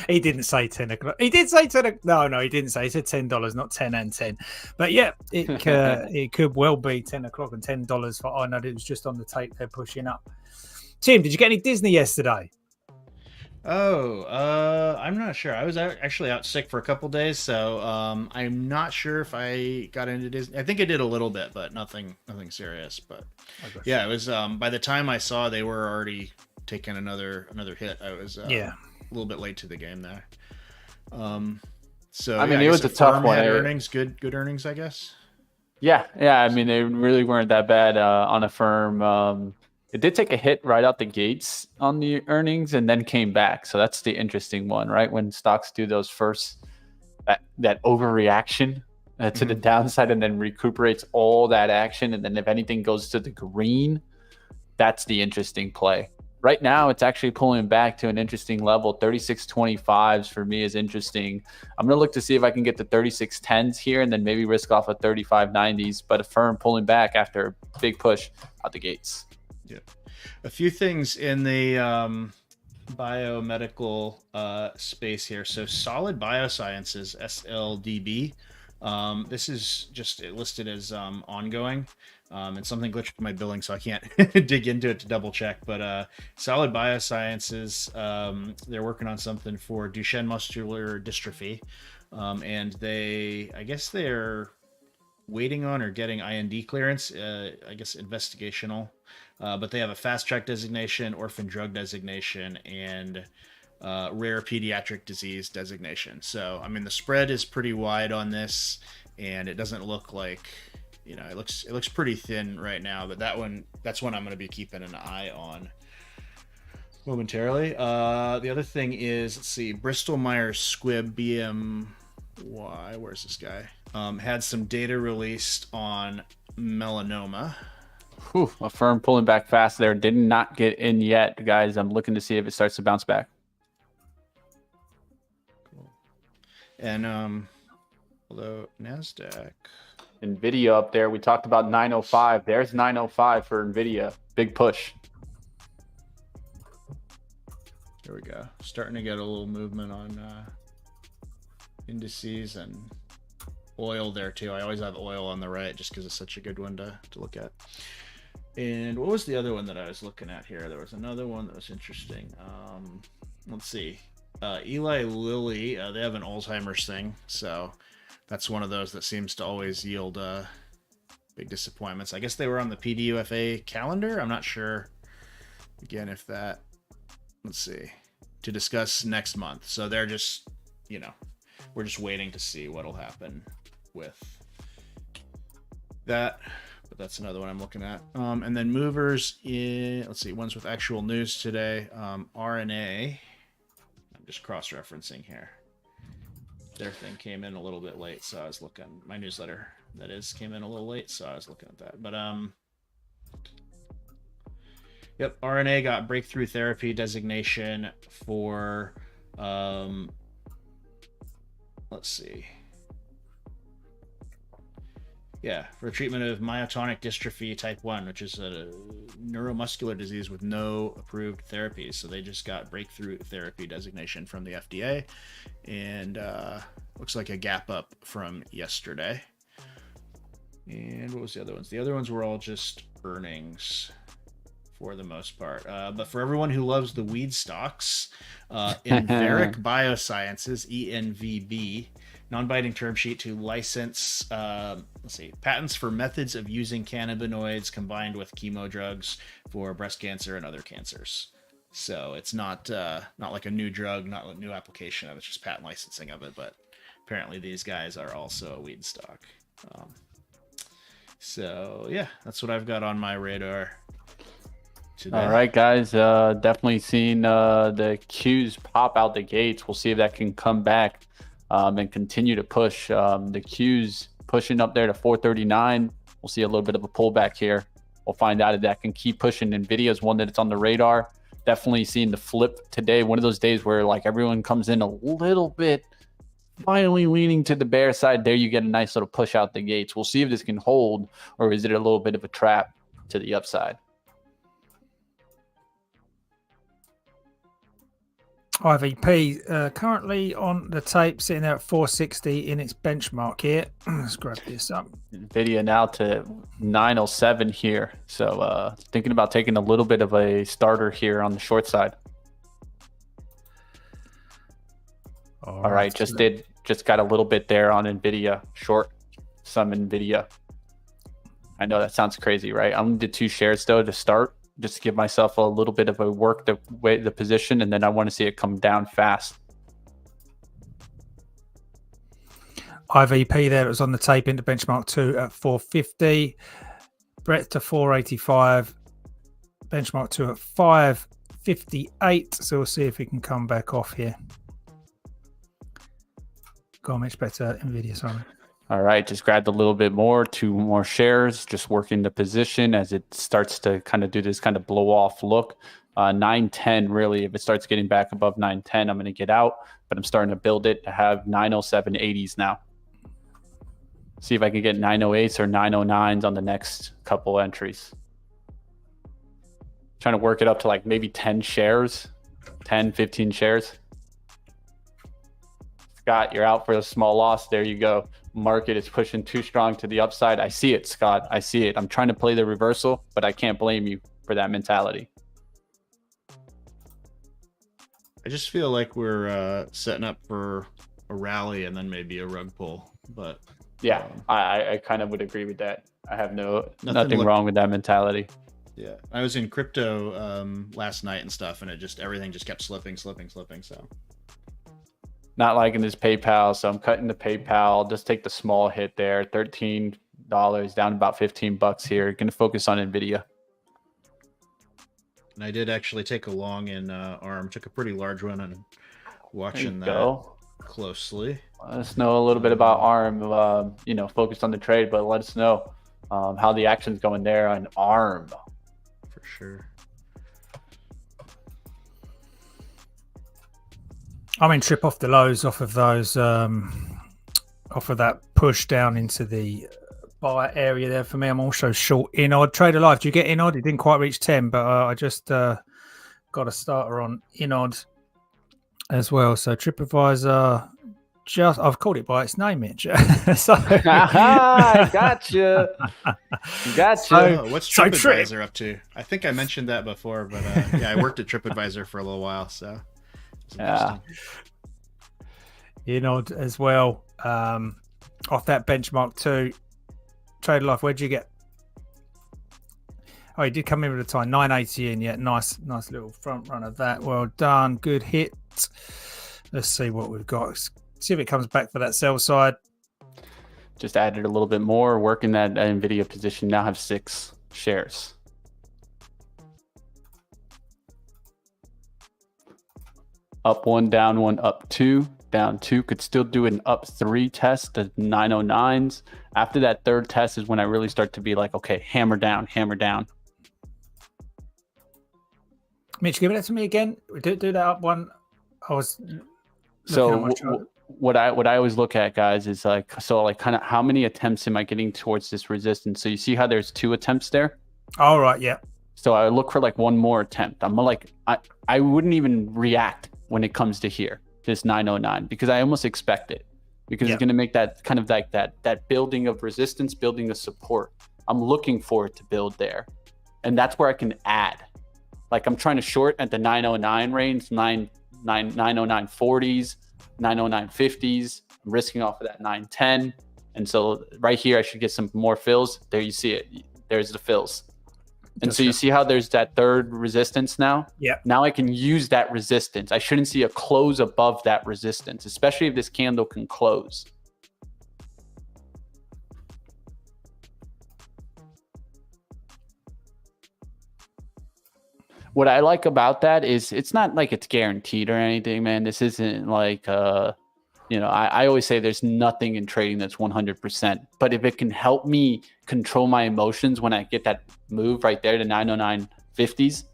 He didn't say 10 o'clock. He did say 10. No, he didn't say. He said $10, not 10 and 10. But yeah, it could well be 10 o'clock and $10 for. I know it was just on the tape they're pushing up. Tim, did you get any Disney yesterday? I'm not sure. I was actually out sick for a couple days, so I'm not sure if I got into Disney. I think I did a little bit, but nothing serious. But it was by the time I saw they were already taking another hit, I was a little bit late to the game there. So I mean, it was a tough one. Earnings, good earnings, I guess. Yeah. I mean, they really weren't that bad on a firm. It did take a hit right out the gates on the earnings and then came back. So that's the interesting one, right? When stocks do those first, that overreaction to the downside and then recuperates all that action. And then if anything goes to the green, that's the interesting play. Right now, it's actually pulling back to an interesting level. 36.25s for me is interesting. I'm going to look to see if I can get the 36.10s here and then maybe risk off of 35.90s, but a firm pulling back after a big push out the gates. Yeah, a few things in the biomedical space here. So Solid Biosciences, SLDB. This is just listed as ongoing. And something glitched with my billing, so I can't dig into it to double check. But Solid Biosciences, they're working on something for Duchenne muscular dystrophy, and I guess they're waiting on or getting IND clearance. I guess investigational. But they have a fast track designation, orphan drug designation, and rare pediatric disease designation. So, I mean, the spread is pretty wide on this, and it doesn't look like, it looks pretty thin right now. But that's one I'm going to be keeping an eye on momentarily. The other thing is, let's see, Bristol Myers Squibb, BMY. Where's this guy? Had some data released on melanoma. A firm pulling back fast there. Did not get in yet, guys. I'm looking to see if it starts to bounce back. And although NASDAQ. NVIDIA up there. We talked about 905. There's 905 for NVIDIA. Big push. There we go. Starting to get a little movement on indices and oil there too. I always have oil on the right just because it's such a good one to look at. And what was the other one that I was looking at here? There was another one that was interesting. Let's see. Eli Lilly, they have an Alzheimer's thing, so that's one of those that seems to always yield big disappointments. I guess they were on the PDUFA calendar. I'm not sure, again, if that, let's see, to discuss next month. So they're just, we're just waiting to see what'll happen with that. But that's another one I'm looking at. And then movers in, let's see, ones with actual news today. RNA, I'm just cross-referencing here. Their thing came in a little bit late, so I was looking. My newsletter, that is, came in a little late, so I was looking at that. But yep, RNA got breakthrough therapy designation for let's see. Yeah, for treatment of myotonic dystrophy type 1, which is a neuromuscular disease with no approved therapies. So they just got breakthrough therapy designation from the FDA, and looks like a gap up from yesterday. And what was the other ones? The other ones were all just earnings for the most part. But for everyone who loves the weed stocks, Enveric Biosciences, ENVB, non-binding term sheet to license, patents for methods of using cannabinoids combined with chemo drugs for breast cancer and other cancers. So it's not like a new drug, not a new application of it, it's just patent licensing of it. But apparently these guys are also a weed stock. So yeah, that's what I've got on my radar today. All right, guys. Definitely seeing the Qs pop out the gates. We'll see if that can come back and continue to push. The Qs pushing up there to 439. We'll see a little bit of a pullback here. We'll find out if that can keep pushing. NVIDIA is one that's on the radar. Definitely seeing the flip today. One of those days where like everyone comes in a little bit, finally leaning to the bear side. There you get a nice little push out the gates. We'll see if this can hold, or is it a little bit of a trap to the upside. IVP currently on the tape, sitting there at 460 in its benchmark here. Let's grab this up. NVIDIA now to 907 here. So thinking about taking a little bit of a starter here on the short side. All right, just got a little bit there on NVIDIA, short some NVIDIA. I know that sounds crazy, right? I'm going to do 2 shares though to start, just to give myself a little bit of a work the position, and then I want to see it come down fast. IVP there, it was on the tape into benchmark 2 at 450. Breadth to 485. Benchmark 2 at 558. So we'll see if we can come back off here. Go much better, NVIDIA, sorry. All right, just grabbed a little bit more, 2 more shares, just working the position as it starts to kind of do this kind of blow off look. 910, really, if it starts getting back above 910, I'm going to get out, but I'm starting to build it to have 907.80s now. See if I can get 908s or 909s on the next couple entries. Trying to work it up to like maybe 10 shares, 10, 15 shares. Scott, you're out for a small loss. There you go. Market is pushing too strong to the upside. I see it, Scott. I see it. I'm trying to play the reversal, but I can't blame you for that mentality. I just feel like we're setting up for a rally and then maybe a rug pull. But yeah, I kind of would agree with that. I have nothing wrong with that mentality. Yeah, I was in crypto last night and stuff, and everything just kept slipping. So not liking this PayPal, so I'm cutting the PayPal. Just take the small hit there, $13 down about $15 here. Going to focus on NVIDIA. And I did actually take a long in ARM. Took a pretty large one and watching that closely. Let us know a little bit about ARM. Focused on the trade, but let us know how the action's going there on ARM. For sure. I mean, trip off the lows off of those, off of that push down into the buy area there for me. I'm also short Inod. Trader Live, do you get Inod? It didn't quite reach 10, but I just got a starter on Inod as well. So TripAdvisor, I've called it by its name, Mitch. So Gotcha. What's TripAdvisor up to? I think I mentioned that before, but yeah, I worked at TripAdvisor for a little while, so yeah. Inod as well. Off that benchmark too. Trader Life, where'd you get? Oh, he did come in with a time 980 in. Yeah, nice little front run of that. Well done, good hit. Let's see what we've got. See if it comes back for that sell side. Just added a little bit more. Working that NVIDIA position. Now have 6 shares. Up 1, down 1, up 2, down 2. Could still do an up 3 test to 909s. After that third test is when I really start to be like, okay, hammer down, hammer down. Mitch, give it to me again. Do that up one. I was. So what I always look at, guys, is like kind of how many attempts am I getting towards this resistance? So you see how there's 2 attempts there? All right, yeah. So I look for like one more attempt. I'm like, I wouldn't even react when it comes to here, this 909, because I almost expect it, because it's going to make that kind of like that building of resistance, building of support. I'm looking for it to build there, and that's where I can add. Like I'm trying to short at the 909 range, 909.40s, 909.50s. I'm risking off of that 910, and so right here I should get some more fills. There you see it. There's the fills. And so you see how there's that third resistance now? Yeah. Now I can use that resistance. I shouldn't see a close above that resistance, especially if this candle can close. What I like about that is it's not like it's guaranteed or anything, man. This isn't like, I always say there's nothing in trading that's 100%. But if it can help me control my emotions when I get that move right there to 909.50s,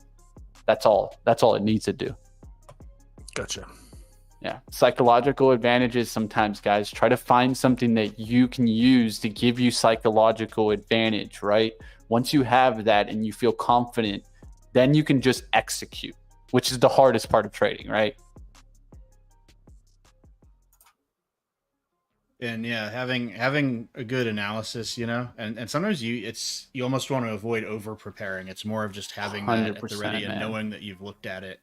that's all it needs to do. Gotcha. Yeah. Psychological advantages sometimes, guys. Try to find something that you can use to give you psychological advantage, right? Once you have that and you feel confident, then you can just execute, which is the hardest part of trading, right? And yeah, having a good analysis, and sometimes you almost want to avoid over preparing. It's more of just having that at the ready and knowing that you've looked at it.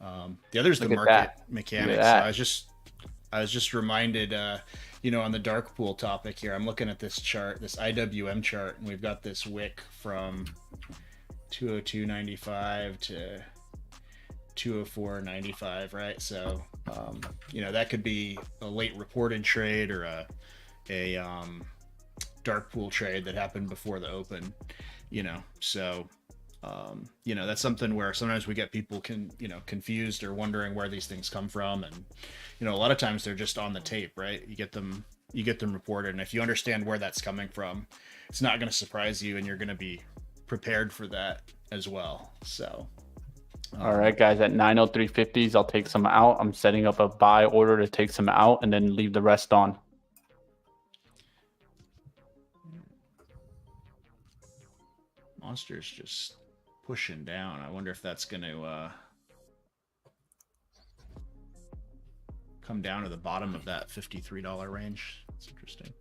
The other is the market mechanics. So I was just reminded, on the dark pool topic here, I'm looking at this chart, this IWM chart, and we've got this wick from 202.95 to 204.95, right? So that could be a late reported trade or a dark pool trade that happened before the open, so that's something where sometimes we get people confused or wondering where these things come from, and a lot of times they're just on the tape, right? You get them reported, and if you understand where that's coming from, it's not going to surprise you, and you're going to be prepared for that as well. So all right, guys, at 903.50s, I'll take some out. I'm setting up a buy order to take some out and then leave the rest on. Monster's just pushing down. I wonder if that's going to come down to the bottom of that $53 range. It's interesting.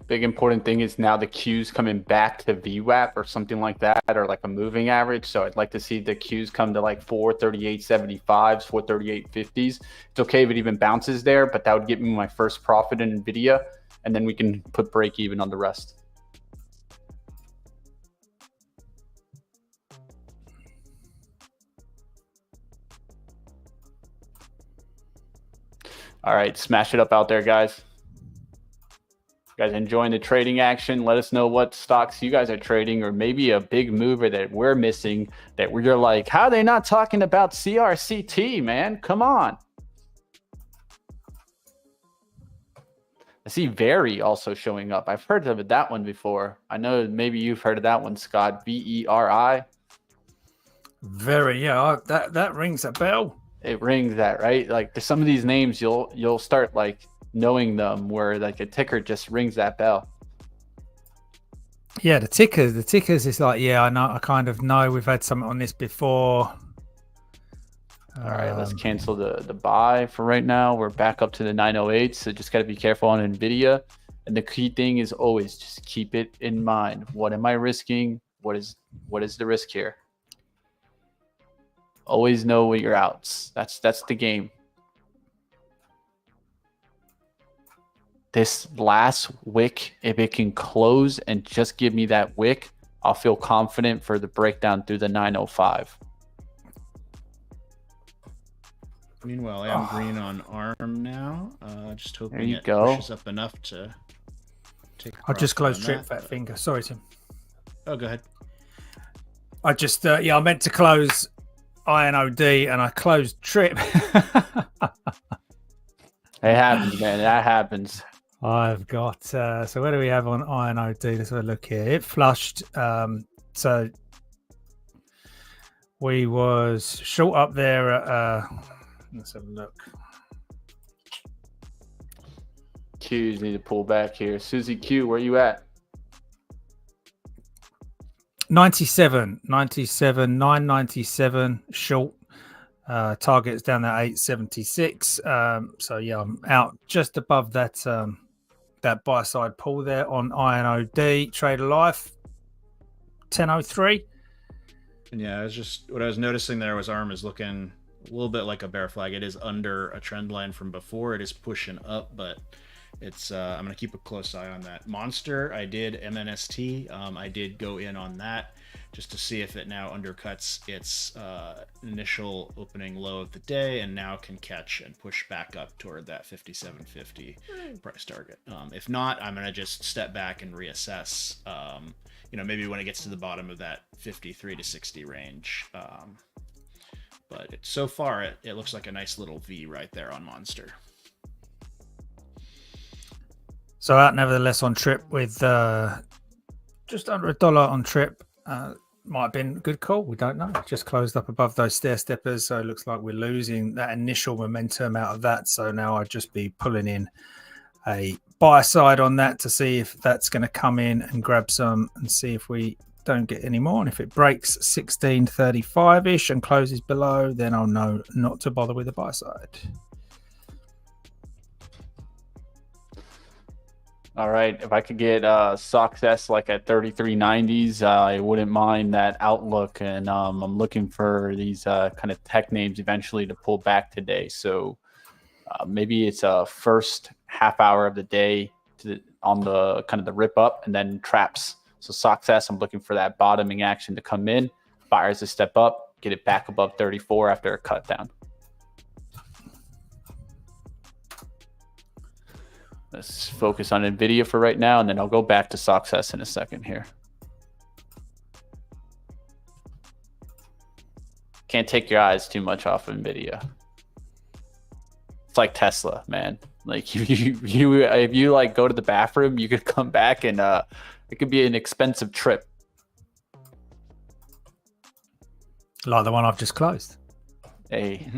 Big important thing is now the Q's coming back to VWAP or something like that, or like a moving average. So I'd like to see the Q's come to like 438.75s, 438.50s. It's okay if it even bounces there, but that would get me my first profit in NVIDIA, and then we can put break even on the rest. All right, smash it up out there, guys. You guys enjoying the trading action? Let us know what stocks you guys are trading, or maybe a big mover that we're missing that we're like, how are they not talking about CRCT, man? Come on. I see Very also showing up. I've heard of that one before. I know maybe you've heard of that one, Scott. VERI. Very, yeah. That rings a bell. it rings that, right? Like there's some of these names you'll start like knowing them where like a ticker just rings that bell. Yeah, the tickers is like, yeah, I know, I kind of know we've had something on this before. All right, let's cancel the buy for right now. We're back up to the 908, so just got to be careful on NVIDIA. And the key thing is always just keep it in mind. What am I risking? What is the risk here? Always know what your outs. That's the game. This last wick, if it can close and just give me that wick, I'll feel confident for the breakdown through the 905. Meanwhile, I am green on ARM now. Just hoping it go. pushes up enough to take. I just closed Trip Fat Finger. Sorry, Tim. Oh, go ahead. I just I meant to close INOD and I closed Trip. It happens, man. That happens. I've got so where do we have on INOD? Let's have a look here. It flushed. So we was short up there at let's have a look. Q's need to pull back here. Susie Q, where you at? 97, 997 short. Target's down there 876. So yeah, I'm out just above that that buy side pull there on INOD. Trader Life 1003. And yeah, what I was noticing there was ARM is looking a little bit like a bear flag. It is under a trend line from before. It is pushing up, but it's I'm gonna keep a close eye on that. Monster, I did MNST. I did go in on that just to see if it now undercuts its initial opening low of the day and now can catch and push back up toward that 57.50 price target. If not, I'm gonna just step back and reassess. Maybe when it gets to the bottom of that 53 to 60 range. But so far, it looks like a nice little V right there on Monster. So out nevertheless on Trip with just under $1 on Trip. Might have been a good call. We don't know. Just closed up above those stair steppers. So it looks like we're losing that initial momentum out of that. So now I'd just be pulling in a buy side on that to see if that's going to come in and grab some and see if we don't get any more. And if it breaks 1635-ish and closes below, then I'll know not to bother with the buy side. All right, if I could get success like at 3390s, I wouldn't mind that outlook. And I'm looking for these kind of tech names eventually to pull back today. So maybe it's a first half hour of the day on the kind of the rip up and then traps. So success, I'm looking for that bottoming action to come in. Buyers to step up, get it back above 34 after a cut down. Let's focus on NVIDIA for right now, and then I'll go back to success in a second here. Can't take your eyes too much off of NVIDIA. It's like Tesla, man. Like if you like go to the bathroom, you could come back and it could be an expensive trip. Like the one I've just closed. Hey.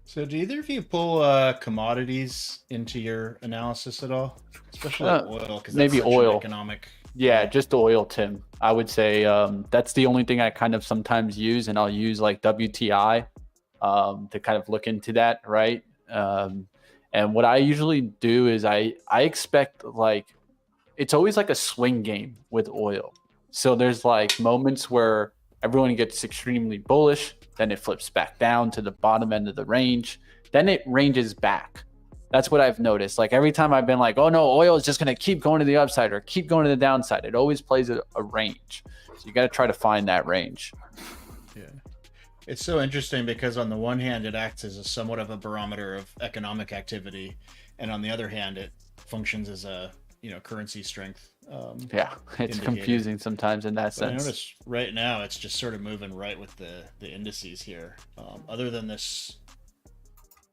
So do either of you pull commodities into your analysis at all? Especially oil, because maybe oil. Economic. Yeah, just oil, Tim. I would say that's the only thing I kind of sometimes use, and I'll use like WTI to kind of look into that, right? And what I usually do is I expect like it's always like a swing game with oil. So there's like moments where everyone gets extremely bullish, then it flips back down to the bottom end of the range, then it ranges back. That's what I've noticed. Like every time I've been like, oh no, oil is just going to keep going to the upside or keep going to the downside. It always plays a range. So you got to try to find that range. Yeah. It's so interesting because on the one hand, it acts as a somewhat of a barometer of economic activity. And on the other hand, it functions as a, currency strength. Yeah, it's indicator. Confusing sometimes in that But sense. I notice right now it's just sort of moving right with the indices here. Other than this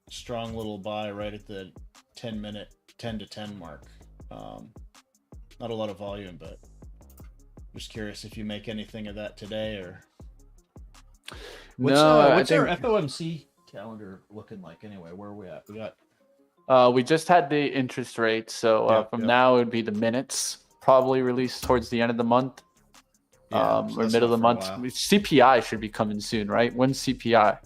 strong little buy right at the 10 to 10 mark. Not a lot of volume, but just curious if you make anything of that today or. What's I our think FOMC calendar looking like anyway? Where are we at? We got we just had the interest rate, so from now it would be the minutes probably released towards the end of the month, so or that's middle of the not for a month. while. CPI should be coming soon, right? When's CPI?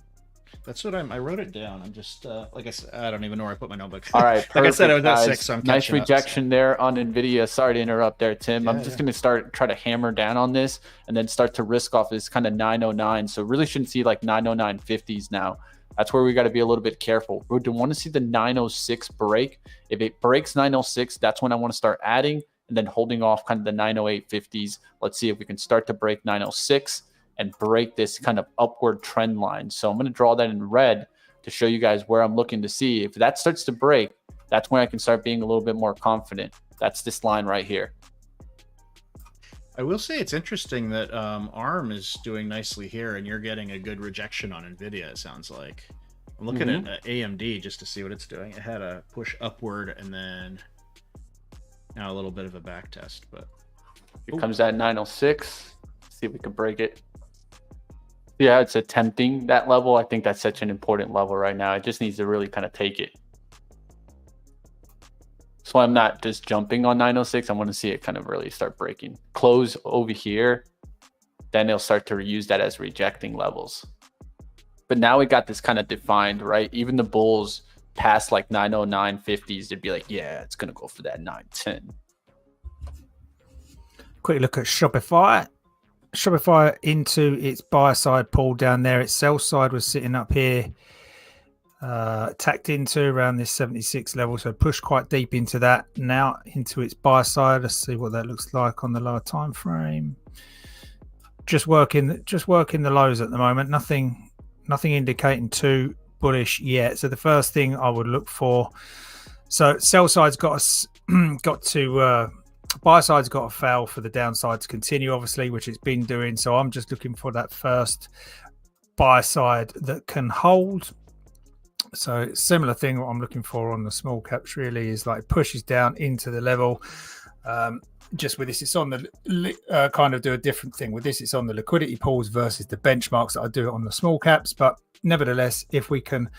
That's what I wrote it down. I'm just like I said, I don't even know where I put my notebook. All right, like I said, I was perfect, at guys. 6, so I'm Nice catching up, rejection there on Nvidia. Sorry to interrupt there, Tim. I'm just yeah. going to try to hammer down on this and then start to risk off this kind of 909. So really shouldn't see like 909.50s now. That's where we got to be a little bit careful. We don't want to see the 906 break. If it breaks 906, that's when I want to start adding and then holding off kind of the 908.50s. Let's see if we can start to break 906 and break this kind of upward trend line. So I'm going to draw that in red to show you guys where I'm looking to see. If that starts to break, that's when I can start being a little bit more confident. That's this line right here. I will say it's interesting that ARM is doing nicely here, and you're getting a good rejection on Nvidia, it sounds like. I'm looking at AMD just to see what it's doing. It had a push upward and then now a little bit of a back test, but here comes that 906. See if we can break it. Yeah, it's attempting that level. I think that's such an important level right now. It just needs to really kind of take it. So I'm not just jumping on 906. I want to see it kind of really start breaking. Close over here. Then they'll start to use that as rejecting levels. But now we got this kind of defined, right? Even the bulls past like 909.50s, they'd be like, yeah, it's going to go for that 910. Quick look at Shopify. Shopify into its buy side pull down there. Its sell side was sitting up here, tacked into around this 76 level, so pushed quite deep into that. Now into its buy side. Let's see what that looks like on the lower time frame. Just working the lows at the moment. Nothing indicating too bullish yet. So the first thing I would look for. So sell side's got to buy side's got to fail for the downside to continue, obviously, which it's been doing. So I'm just looking for that first buy side that can hold. So similar thing what I'm looking for on the small caps really is like pushes down into the level. Just with this, it's on the kind of do a different thing. With this, it's on the liquidity pools versus the benchmarks that I do it on the small caps. But nevertheless, if we can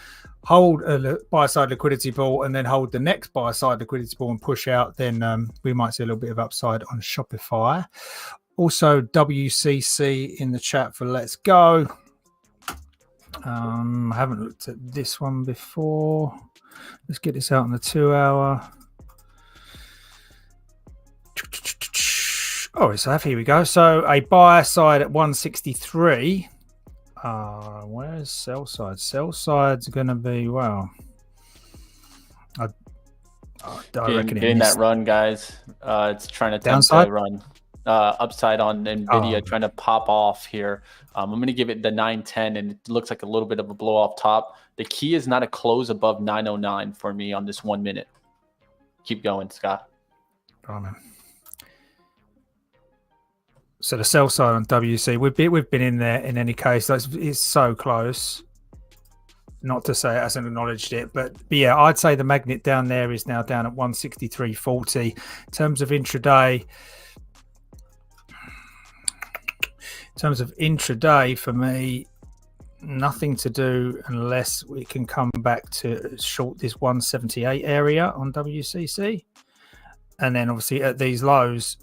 hold a buy side liquidity pool and then hold the next buy side liquidity pool and push out, then we might see a little bit of upside on Shopify. Also, WCC in the chat for Let's Go. I haven't looked at this one before. Let's get this out on the 2 hour. Oh, it's here we go. So a buy side at 163. Where's sell side? Sell side's going to be, well, I reckon getting that run, guys. It's trying to downside run upside on Nvidia, trying to pop off here. I'm going to give it the 910, and it looks like a little bit of a blow off top. The key is not a close above 909 for me on this 1 minute. Keep going, Scott. Oh, man. So the sell side on WC, we've been in there in any case. It's so close. Not to say it hasn't acknowledged it, but yeah, I'd say the magnet down there is now down at 163.40. In terms of intraday, for me, nothing to do unless we can come back to short this 178 area on WCC, and then obviously at these lows,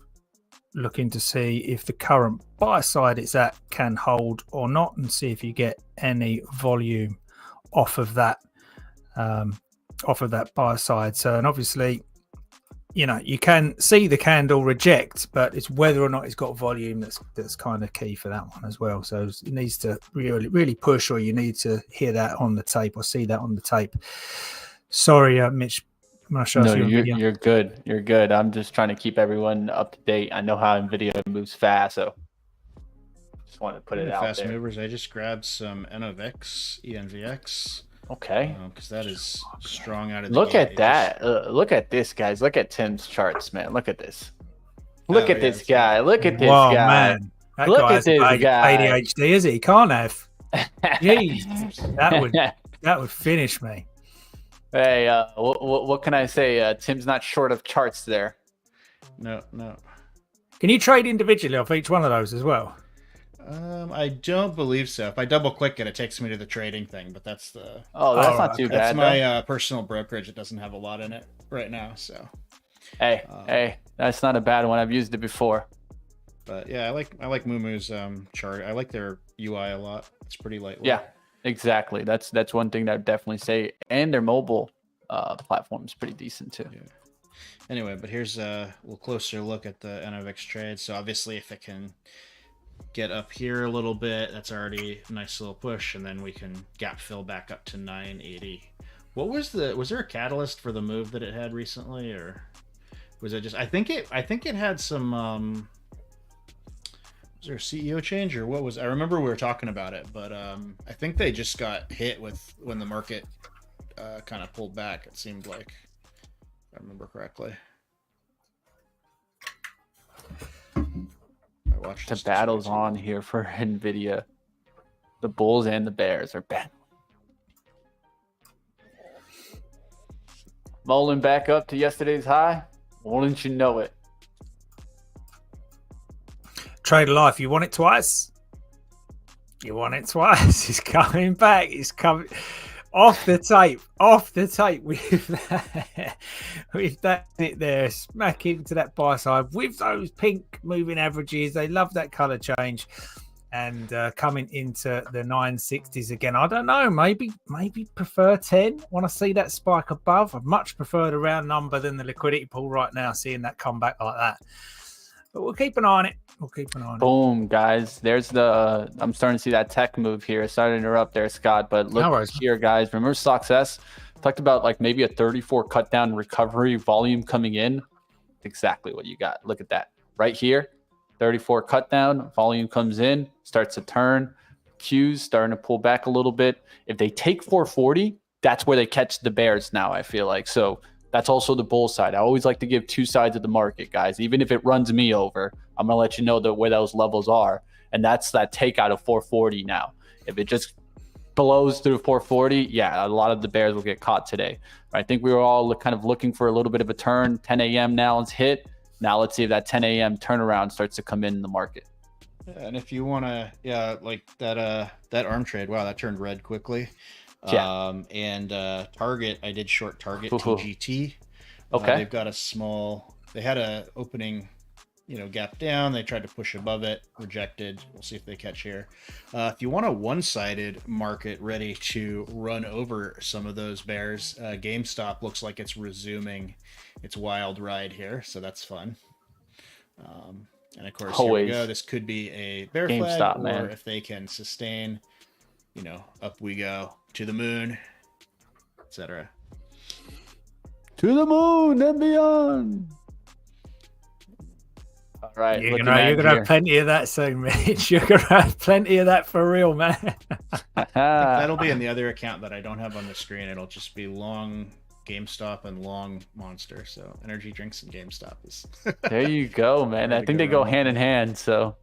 looking to see if the current buy side it's at can hold or not, and see if you get any volume off of that buy side. So, and obviously, you know, you can see the candle reject, but it's whether or not it's got volume that's kind of key for that one as well. So it needs to really push, or you need to hear that on the tape or see that on the tape. Sorry, Mitch. No, you're good. You're good. I'm just trying to keep everyone up to date. I know how NVIDIA moves fast, so just want to put it out fast there. Fast movers. I just grabbed some ENVX. Okay. Because that is strong out of the Look gate. at that. Look at this, guys. Look at Tim's charts, man. Look at this. Look at this guy. Look at this guy. Man. That Look guy's at this guy. ADHD, is it? He can't have. Jeez, that would finish me. Hey, what can I say? Tim's not short of charts there. No. Can you trade individually off each one of those as well? I don't believe so. If I double click it, it takes me to the trading thing, but that's the Oh, that's Oh, not too okay. that's bad though. my personal brokerage. It doesn't have a lot in it right now, so. Hey, that's not a bad one. I've used it before. But yeah, I like Moomoo's chart. I like their UI a lot. It's pretty lightweight. Yeah, exactly. That's one thing that I'd definitely say. And their mobile platform is pretty decent too. Yeah. Anyway, but here's a little closer look at the NOVX trade. So obviously, if it can get up here a little bit, that's already a nice little push, and then we can gap fill back up to 980. What was there a catalyst for the move that it had recently, or was it just? I think it had some. Was there a CEO change or what was? I remember we were talking about it, but I think they just got hit with when the market kind of pulled back. It seemed like, if I remember correctly. I watched The battle's on here for Nvidia. The Bulls and the Bears are battling. Mullen back up to yesterday's high. Wouldn't you know it? Trade life. You want it twice? You want it twice. He's coming back. He's coming off the tape. Off the tape with that hit there. Smack into that buy side with those pink moving averages. They love that color change. And coming into the 960s again. I don't know. Maybe prefer 10. Want to see that spike above. I'd much prefer the round number than the liquidity pool right now, seeing that come back like that. But we'll keep an eye on it. Boom, guys. There's the I'm starting to see that tech move here. Sorry to interrupt there, Scott, but look here, guys. Remember Success? Talked about like maybe a 34 cut down recovery volume coming in. Exactly what you got. Look at that. Right here. 34 cut down, volume comes in, starts to turn. Q's starting to pull back a little bit. If they take 440, that's where they catch the bears now, I feel like. So that's also the bull side. I always like to give two sides of the market, guys. Even if it runs me over, I'm going to let you know where those levels are. And that's that takeout of 440 now. If it just blows through 440, yeah, a lot of the bears will get caught today. I think we were all kind of looking for a little bit of a turn. 10 a.m. now it's hit. Now let's see if that 10 a.m. turnaround starts to come in the market. Yeah, and if you want to, like that arm trade, wow, that turned red quickly. Yeah. And Target, I did short Target TGT. Okay. They've got they had a opening, gap down. They tried to push above it, rejected. We'll see if they catch here. If you want a one-sided market ready to run over some of those bears, GameStop looks like it's resuming its wild ride here, so that's fun. And of course, here we go. This could be a bear flag, or man, if they can sustain, up we go to the moon, etc. To the moon and beyond. All right, you're gonna have plenty of that soon, Mitch. You're gonna have plenty of that for real, man. That'll be in the other account that I don't have on the screen. It'll just be long GameStop and long Monster. So energy drinks and GameStop is. There you go, man. I think they go hand in hand. So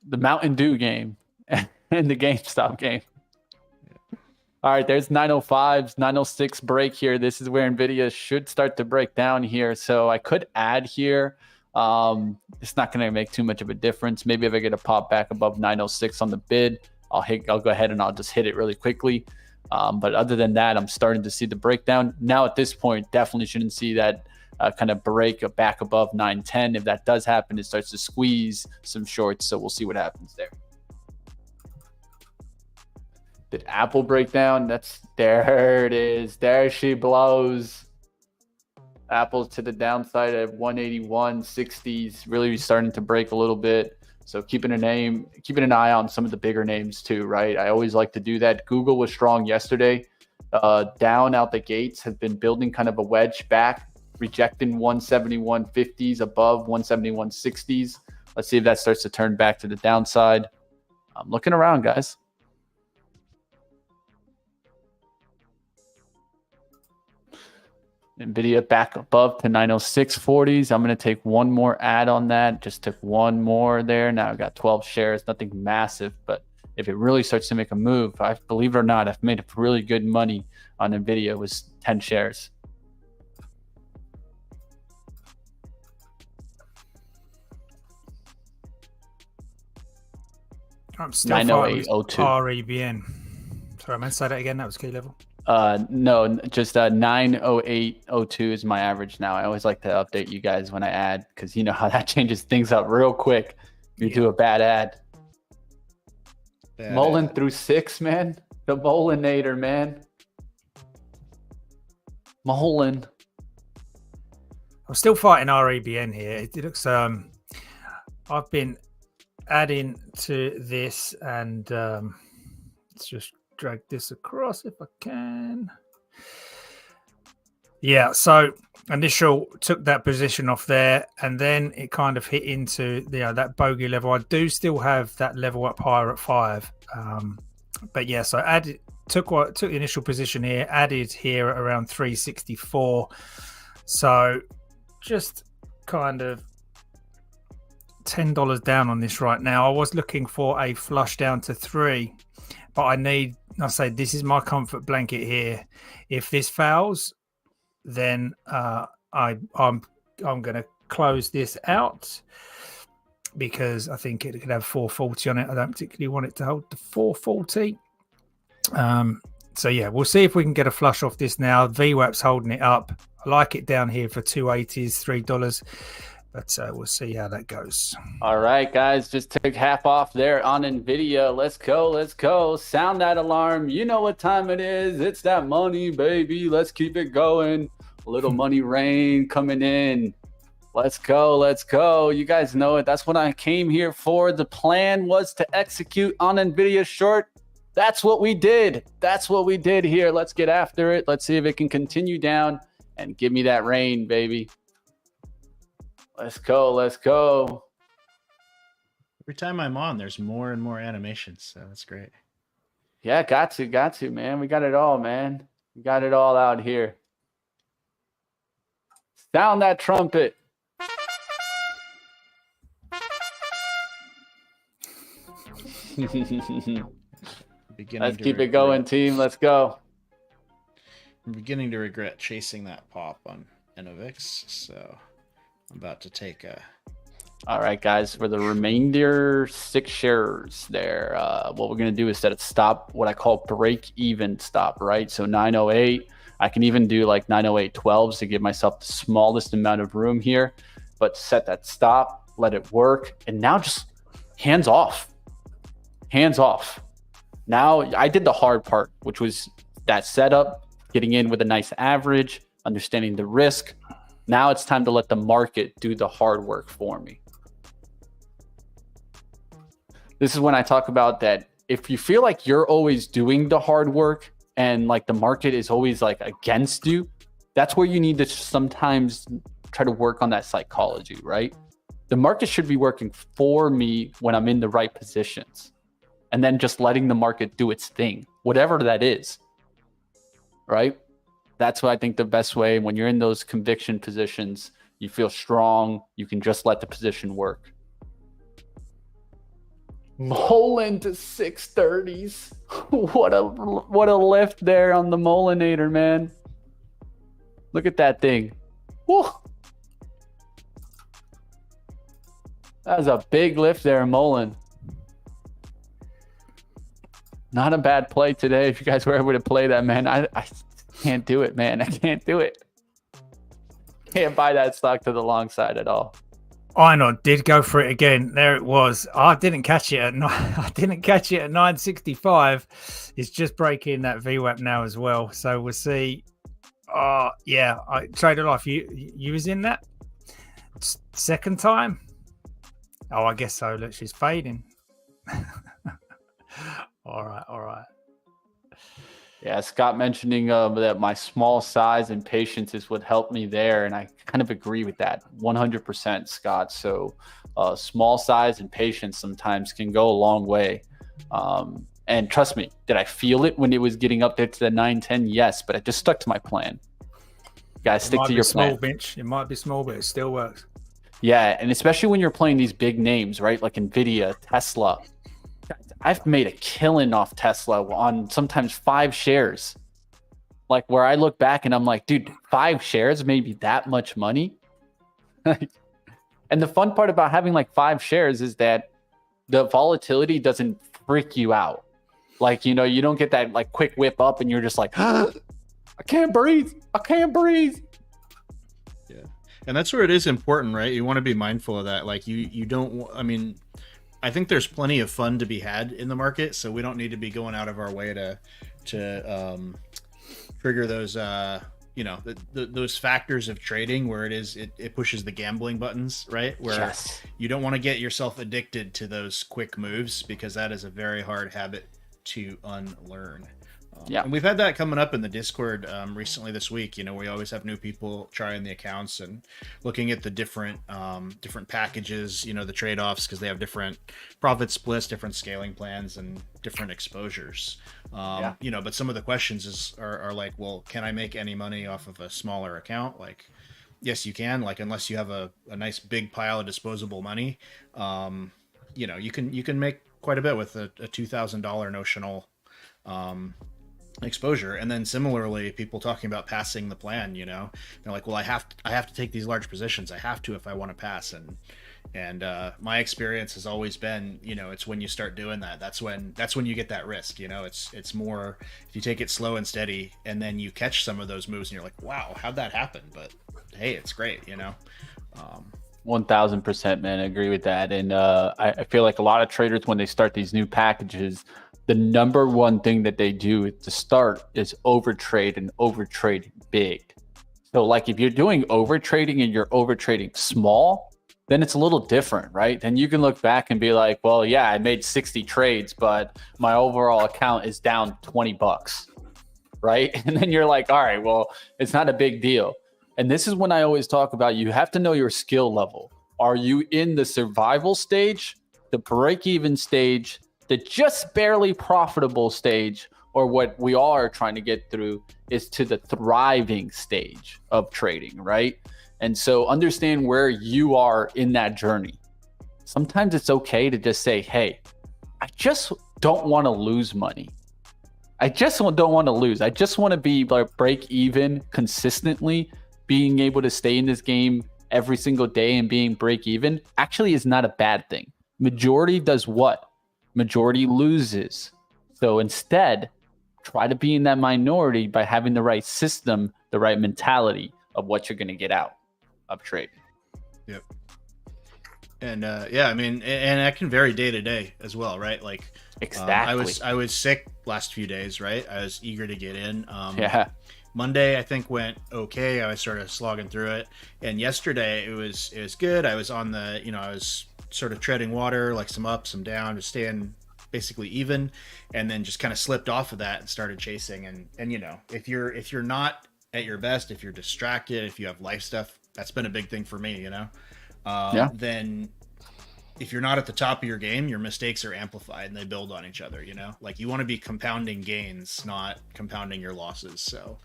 the Mountain Dew game and the GameStop game. All right, there's 905s, 906 break here. This is where NVIDIA should start to break down here. So I could add here. It's not going to make too much of a difference. Maybe if I get a pop back above 906 on the bid, I'll go ahead and I'll just hit it really quickly. But other than that, I'm starting to see the breakdown. Now at this point, definitely shouldn't see that kind of break back above 910. If that does happen, it starts to squeeze some shorts. So we'll see what happens there. Did Apple break down? There it is. There she blows. Apple's to the downside at 181.60s, really starting to break a little bit. So keeping an eye on some of the bigger names too, right? I always like to do that. Google was strong yesterday. Down out the gates, has been building kind of a wedge back, rejecting 171.50s above 171.60s. Let's see if that starts to turn back to the downside. I'm looking around, guys. NVIDIA back above to 906.40s. I'm going to take one more ad on that. Just took one more there. Now I've got 12 shares. Nothing massive, but if it really starts to make a move, believe it or not, I've made really good money on NVIDIA. It was 10 shares. I'm still fighting with 908.02. REBN. Sorry, I meant to say that again. That was key level. No, just 908.02 is my average now. I always like to update you guys when I add, because you know how that changes things up real quick. You do a bad ad. Mullen through 6, man. The Mullinator, man. Mullen. I'm still fighting REBN here. It looks I've been adding to this, and let's just drag this across if I can. Yeah, so initial took that position off there, and then it kind of hit into that bogey level. I do still have that level up higher at 5, but yeah, so added took the initial position here, added here at around 364. So just kind of $10 down on this right now. I was looking for a flush down to 3, but I say this is my comfort blanket here. If this fails, then I'm going to close this out, because I think it could have 440 on it. I don't particularly want it to hold the 440. So yeah, we'll see if we can get a flush off this now. VWAP's holding it up. I like it down here for 280s, $3, but we'll see how that goes. All right, guys, just took half off there on NVIDIA. Let's go. Sound that alarm. You know what time it is. It's that money, baby. Let's keep it going. A little money rain coming in. Let's go. You guys know it. That's what I came here for. The plan was to execute on NVIDIA short. That's what we did. Here. Let's get after it. Let's see if it can continue down and give me that rain, baby. Let's go. Every time I'm on, there's more and more animations, so that's great. Yeah, got to, man. We got it all, man. We got it all out here. Sound that trumpet. Let's keep it going, team. Let's go. I'm beginning to regret chasing that pop on Enovix, so I'm about to take a... All right, guys, for the remainder 6 shares there, what we're going to do is set a stop, what I call break-even stop, right? So 908, I can even do like 908.12s to give myself the smallest amount of room here, but set that stop, let it work, and now just hands off. Now I did the hard part, which was that setup, getting in with a nice average, understanding the risk. Now it's time to let the market do the hard work for me. This is when I talk about that if you feel like you're always doing the hard work and like the market is always like against you, that's where you need to sometimes try to work on that psychology, right? The market should be working for me when I'm in the right positions, and then just letting the market do its thing, whatever that is, right? That's what I think the best way when you're in those conviction positions, you feel strong, you can just let the position work. Mullen to 630s. What a lift there on the Mullinator, man. Look at that thing. Woo. That was a big lift there, Mullen. Not a bad play today. If you guys were able to play that, man, I can't do it, man. I can't do it. Can't buy that stock to the long side at all. Einar did go for it again. There it was. I didn't catch it at 965. It's just breaking that VWAP now as well. So we'll see. Yeah, I traded off. You was in that second time. Oh, I guess so. Look, she's fading. All right. Yeah, Scott mentioning that my small size and patience is what helped me there, and I kind of agree with that 100%, Scott. So small size and patience sometimes can go a long way. And trust me, did I feel it when it was getting up there to the 910? Yes, but I just stuck to my plan. You guys, stick to your plan. It might be small, but it still works. Yeah, and especially when you're playing these big names, right? Like NVIDIA, Tesla. I've made a killing off Tesla on sometimes 5 shares. Like where I look back and I'm like, dude, 5 shares made me that much money. And the fun part about having like 5 shares is that the volatility doesn't freak you out. Like, you don't get that like quick whip up and you're just like, I can't breathe. Yeah. And that's where it is important, right? You want to be mindful of that. Like you don't, I mean, I think there's plenty of fun to be had in the market. So we don't need to be going out of our way to trigger those, those factors of trading where it pushes the gambling buttons, right? Where you don't want to get yourself addicted to those quick moves, because that is a very hard habit to unlearn. And we've had that coming up in the Discord recently this week. We always have new people trying the accounts and looking at the different packages, the trade-offs, because they have different profit splits, different scaling plans, and different exposures. But some of the questions are like, well, can I make any money off of a smaller account? Like, yes, you can. Like, unless you have a nice big pile of disposable money, you can make quite a bit with a $2,000 notional exposure. And then similarly, people talking about passing the plan, they're like, well, I have to take these large positions. I have to if I want to pass. And my experience has always been, it's when you start doing that, that's when you get that risk. It's more if you take it slow and steady, and then you catch some of those moves and you're like, wow, how'd that happen? But hey, it's great. 1000%, man. I agree with that. And I feel like a lot of traders, when they start these new packages, the number one thing that they do to start is overtrade, and overtrade big. So like if you're doing overtrading and you're overtrading small, then it's a little different, right? Then you can look back and be like, well, yeah, I made 60 trades, but my overall account is down $20, right? And then you're like, all right, well, it's not a big deal. And this is when I always talk about, you have to know your skill level. Are you in the survival stage, the break-even stage, the just barely profitable stage, or what we all are trying to get through is to the thriving stage of trading, right? And so understand where you are in that journey. Sometimes it's okay to just say, hey, I just don't want to lose money. I just don't want to lose. I just want to be like break even consistently. Being able to stay in this game every single day and being break even actually is not a bad thing. Majority does what? Majority loses. So instead, try to be in that minority by having the right system, the right mentality of what you're going to get out of trading. Yep. And I mean, and that can vary day to day as well, right? Like, exactly. I was sick last few days, right? I was eager to get in. Monday, I think went okay. I was sort of slogging through it, and yesterday it was good. I was on the, I was sort of treading water, like some up, some down, just staying basically even, and then just kind of slipped off of that and started chasing. And if you're not at your best, if you're distracted, if you have life stuff, that's been a big thing for me. Then if you're not at the top of your game, your mistakes are amplified and they build on each other. Like you want to be compounding gains, not compounding your losses. So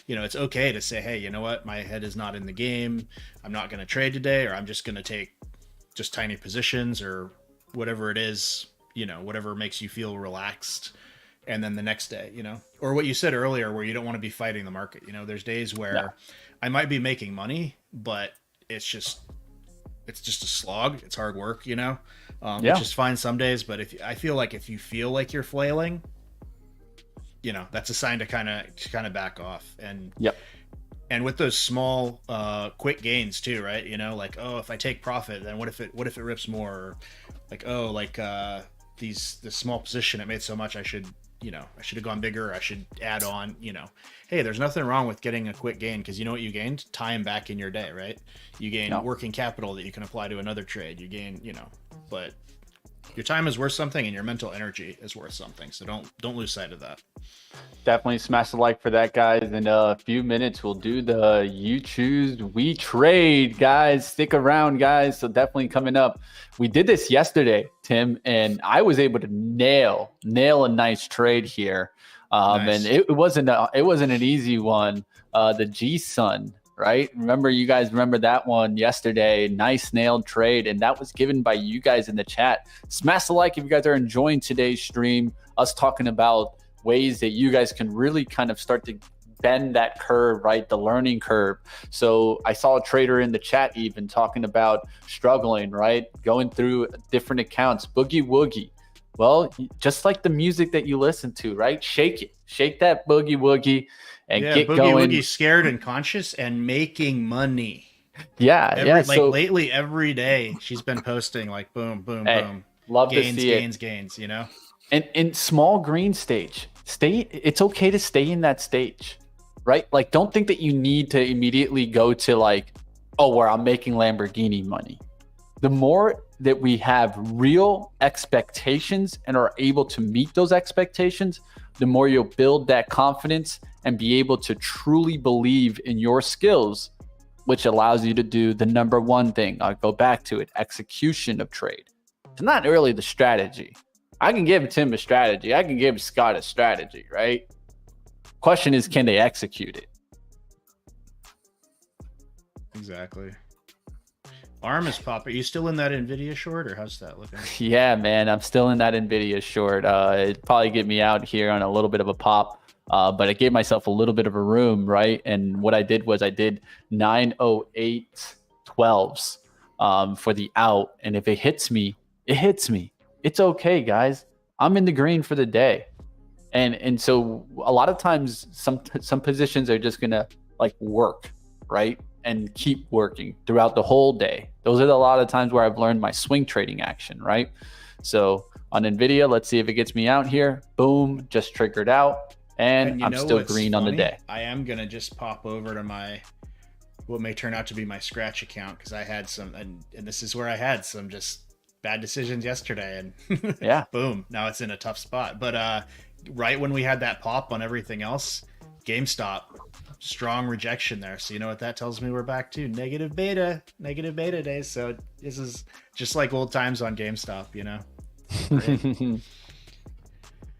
it's okay to say, hey, you know what, my head is not in the game, I'm not going to trade today, or I'm just going to take just tiny positions, or whatever it is, whatever makes you feel relaxed. And then the next day, or what you said earlier, where you don't want to be fighting the market. There's days where I might be making money, but it's just a slog. It's hard work, which is fine some days. But I feel like if you feel like you're flailing, that's a sign to kind of back off. And with those small, quick gains too, right? Like, oh, if I take profit, then what if it rips more? Or like, oh, like this small position, it made so much, I should have gone bigger. I should add on. Hey, there's nothing wrong with getting a quick gain, because you know what you gained? Time back in your day, right? You gain working capital that you can apply to another trade. You gain, but your time is worth something, and your mental energy is worth something. So don't lose sight of that. Definitely smash the like for that, guys. In a few minutes, we'll do the You Choose, We Trade, guys. Stick around, guys. So definitely coming up. We did this yesterday, Tim, and I was able to nail a nice trade here. Nice. And it wasn't an easy one. The G-Sun, right? You guys remember that one yesterday. Nice nailed trade, and that was given by you guys in the chat. Smash the like if you guys are enjoying today's stream, us talking about ways that you guys can really kind of start to bend that curve, right? The learning curve. So I saw a trader in the chat even talking about struggling, right? Going through different accounts, boogie woogie. Well, just like the music that you listen to, right? Shake it, shake that boogie woogie, and get boogie going. woogie, scared and conscious, and making money. Yeah. Like lately, every day she's been posting like boom, boom, boom. Love gains, to see gains, you know. And in small green stage, it's okay to stay in that stage, right? Like, don't think that you need to immediately go to like, oh, where I'm making Lamborghini money. The more that we have real expectations and are able to meet those expectations, the more you'll build that confidence and be able to truly believe in your skills, which allows you to do the number one thing. I'll go back to it, execution of trade. It's not really the strategy. I can give Tim a strategy. I can give Scott a strategy, right? Question is, can they execute it? Exactly. ARM is popping. Are you still in that NVIDIA short, or how's that looking? Yeah, man, I'm still in that NVIDIA short. It'd probably get me out here on a little bit of a pop, but I gave myself a little bit of a room, right? And what I did was I did 908 12s for the out. And if it hits me, it hits me. It's okay, guys. I'm in the green for the day. And so a lot of times some positions are just gonna like work, right? And keep working throughout the whole day. Those are a lot of times where I've learned my swing trading action, right? So on NVIDIA, let's see if it gets me out here. Boom, just triggered out. And I'm still green on the day. I am gonna just pop over to my what may turn out to be my scratch account, because I had some, and this is where I had some just bad decisions yesterday, and yeah, boom, now it's in a tough spot. But right when we had that pop on everything else, GameStop, strong rejection there. So you know what that tells me? We're back to negative beta days. So this is just like old times on GameStop, you know.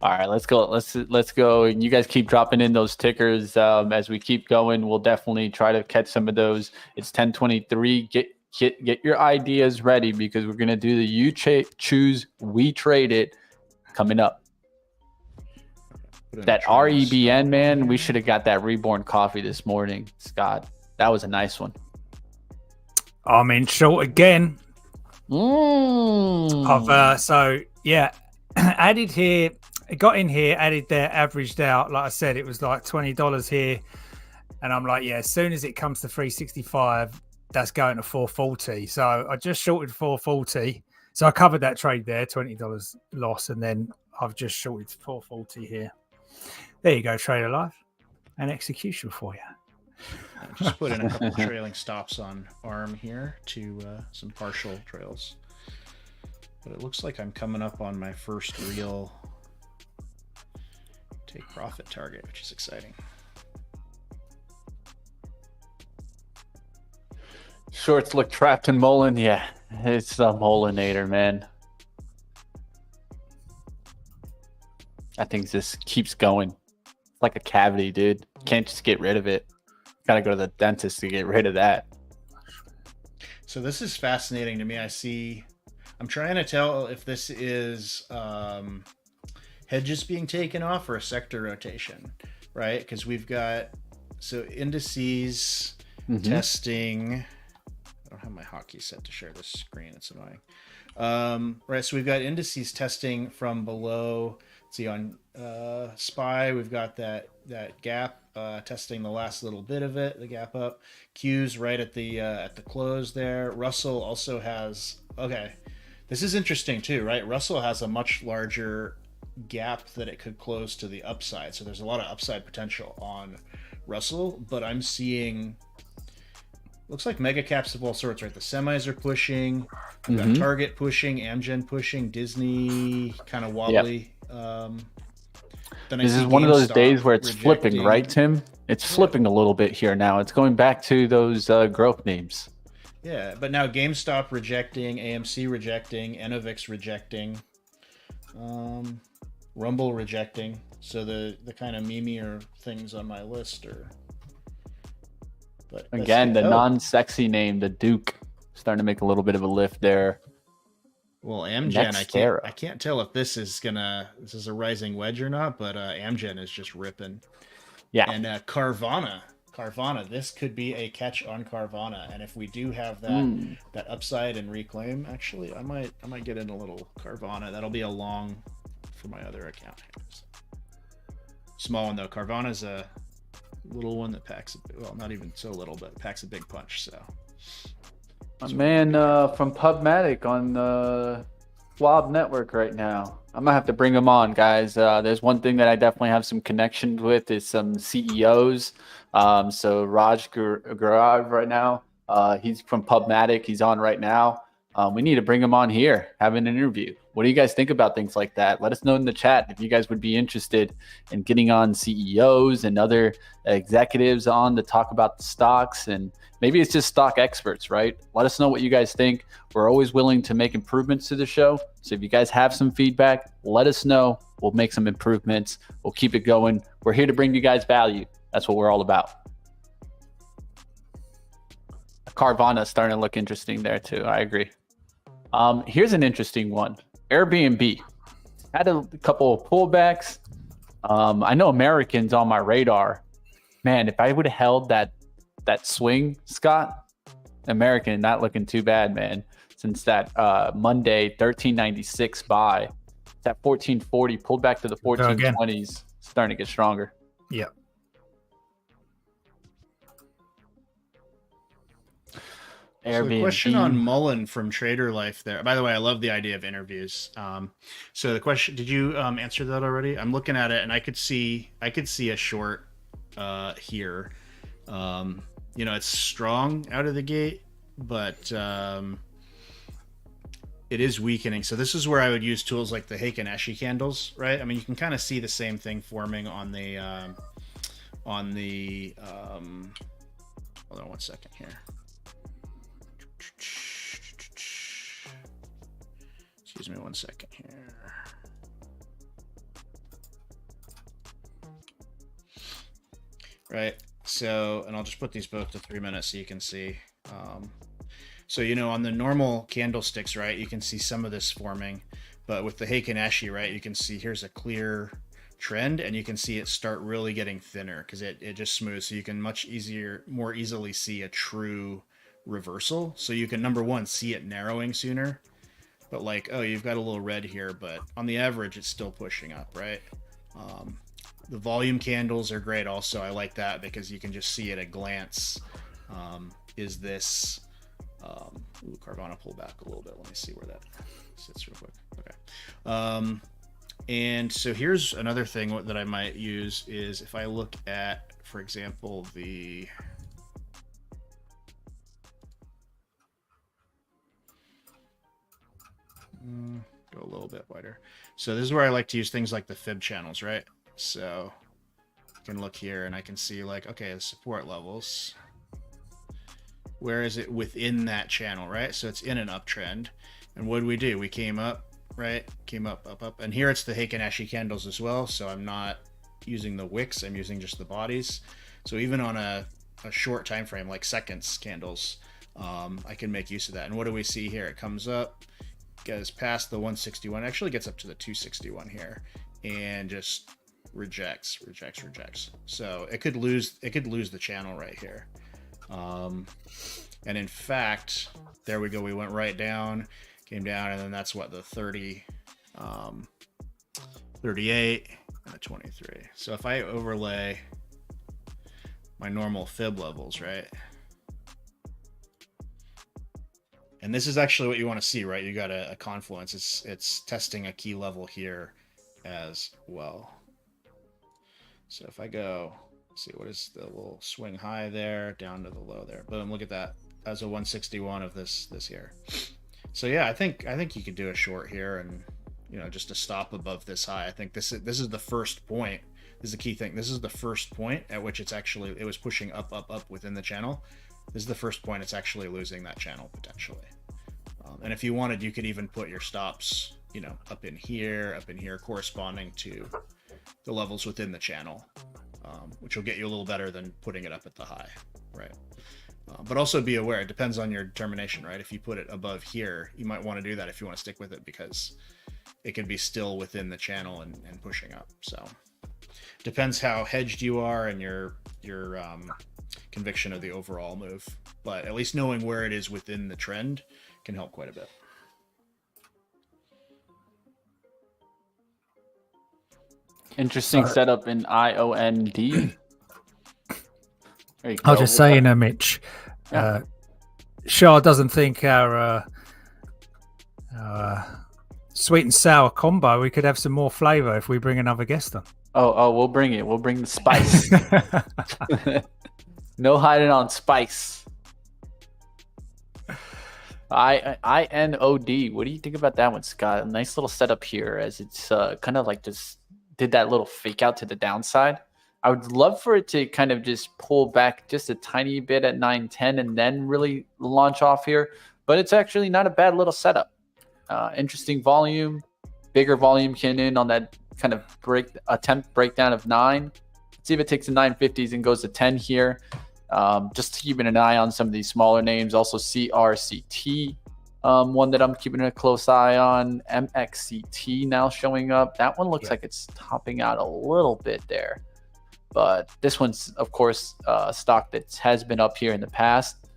All right, let's go. Let's go. And you guys keep dropping in those tickers as we keep going. We'll definitely try to catch some of those. It's 10:23. Get your ideas ready, because we're gonna do the you choose, we trade it coming up. That REBN, man, we should have got that Reborn coffee this morning, Scott. That was a nice one. I'm in short again. So yeah, added here, got in here, added there, averaged out. Like I said, it was like $20 here, and I'm like, yeah, as soon as it comes to 365, that's going to 440. So I just shorted 440. So I covered that trade there, $20 loss, and then I've just shorted 440 here. There you go, trader life and execution for you. Just put in a couple trailing stops on ARM here to some partial trails. But it looks like I'm coming up on my first real take profit target, which is exciting. Shorts look trapped in Mullen. Yeah, it's a Mullinator, man. I think this keeps going. It's like a cavity, dude. Can't just get rid of it. Gotta go to the dentist to get rid of that. So this is fascinating to me. I'm trying to tell if this is hedges being taken off or a sector rotation, right? Because we've got indices testing. I don't have my hotkey set to share this screen. It's annoying. Right, so we've got indices testing from below. See on SPY, we've got that gap testing the last little bit of it, the gap up. Q's right at the close there. Russell also has, okay, this is interesting too, right? Russell has a much larger gap that it could close to the upside. So there's a lot of upside potential on Russell, but I'm seeing, looks like mega caps of all sorts, right? The semis are pushing, we've got Target pushing, Amgen pushing, Disney kind of wobbly. Yep. This is one of those days where it's flipping, right, Tim? It's flipping a little bit here now. It's going back to those growth names. Yeah, but now GameStop rejecting, AMC rejecting, Enovix rejecting, Rumble rejecting. So the kind of memeier things on my list are. But again, the non-sexy name, the Duke, starting to make a little bit of a lift there. Well, Amgen, I can't tell if this is a rising wedge or not, but Amgen is just ripping. Yeah. And Carvana, this could be a catch on Carvana. And if we do have that upside and reclaim, actually, I might get in a little Carvana. That'll be a long for my other account. Small one though. Carvana's a little one that packs, well, not even so little, but packs a big punch. So, a man from Pubmatic on the Schwab Network right now. I'm gonna have to bring him on, guys. There's one thing that I definitely have some connections with is some CEOs. So Raj Gurav right now, he's from Pubmatic. He's on right now. We need to bring him on here, have an interview. What do you guys think about things like that? Let us know in the chat if you guys would be interested in getting on CEOs and other executives on to talk about the stocks, and maybe it's just stock experts, right? Let us know what you guys think. We're always willing to make improvements to the show. So if you guys have some feedback, let us know. We'll make some improvements. We'll keep it going. We're here to bring you guys value. That's what we're all about. Carvana is starting to look interesting there too. I agree. Here's an interesting one. Airbnb had a couple of pullbacks. I know Americans on my radar. Man, if I would have held that swing, Scott, American not looking too bad, man. Since that Monday 1396 buy, that 1440 pulled back to the 1420s, starting to get stronger. Yeah. So the question on Mullen from Trader Life there. By the way, I love the idea of interviews. So the question, did you answer that already? I'm looking at it and I could see a short here. It's strong out of the gate, but it is weakening. So this is where I would use tools like the Heiken Ashi candles, right? I mean, you can kind of see the same thing forming on the hold on one second here. Excuse me one second here. Right. So, and I'll just put these both to 3 minutes so you can see. So, on the normal candlesticks, right, you can see some of this forming, but with the Heiken Ashi, right, you can see here's a clear trend and you can see it start really getting thinner because it just smooths. So you can more easily see a true reversal. So you can, number one, see it narrowing sooner, but like, oh, you've got a little red here, but on the average, it's still pushing up, right? The volume candles are great also. I like that because you can just see at a glance. Is this Carvana pull back a little bit? Let me see where that sits real quick. Okay. And so here's another thing that I might use is if I look at, for example, the go a little bit wider. So this is where I like to use things like the fib channels, right? So I can look here and I can see like, okay, the support levels. Where is it within that channel, right? So it's in an uptrend. And what do? We came up, right? Came up, up, up. And here it's the Heiken Ashi candles as well. So I'm not using the wicks, I'm using just the bodies. So even on a short time frame, like seconds candles, I can make use of that. And what do we see here? It comes up, goes past the 161, actually gets up to the 261 here, and just rejects. So it could lose the channel right here. And in fact, there we go. We went right down, came down, and then that's what the 30, 38, and the 23. So if I overlay my normal fib levels, right? And this is actually what you want to see, right? You got a confluence. It's testing a key level here as well. So if I go, see what is the little swing high there, down to the low there. Boom, look at that. That's a 161 of this here. So yeah, I think you could do a short here and just to stop above this high. I think this is the first point. This is the key thing. This is the first point at which it was pushing up within the channel. This is the first point it's actually losing that channel potentially. And if you wanted, you could even put your stops, up in here, corresponding to the levels within the channel, which will get you a little better than putting it up at the high, right? But also be aware, it depends on your determination, right? If you put it above here, you might want to do that if you want to stick with it because it could be still within the channel and pushing up. So depends how hedged you are and your conviction of the overall move. But at least knowing where it is within the trend can help quite a bit. Interesting setup in IOND. I was just saying, Mitch, Shah doesn't think our sweet and sour combo, we could have some more flavor if we bring another guest on. Oh, we'll bring it. We'll bring the spice. No hiding on spice. INOD. What do you think about that one, Scott? A nice little setup here as it's kind of like just did that little fake out to the downside. I would love for it to kind of just pull back just a tiny bit at 910 and then really launch off here. But it's actually not a bad little setup. Interesting volume, bigger volume came in on that kind of attempt breakdown of 9. Let's see if it takes the 950s and goes to 10 here. Just keeping an eye on some of these smaller names. Also CRCT, one that I'm keeping a close eye on. MXCT now showing up. That one looks like it's topping out a little bit there. But this one's, of course, stock that has been up here in the past.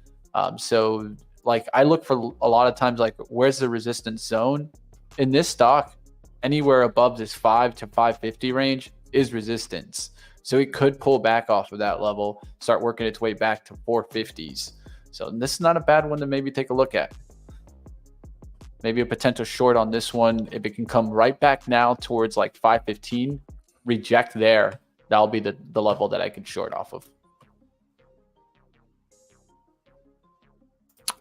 So, like, I look for a lot of times, like, where's the resistance zone? In this stock, anywhere above this 5 to 550 range is resistance. So it could pull back off of that level, start working its way back to 450s. So this is not a bad one to maybe take a look at. Maybe a potential short on this one. If it can come right back now towards like 515, reject there. That'll be the level that I could short off of.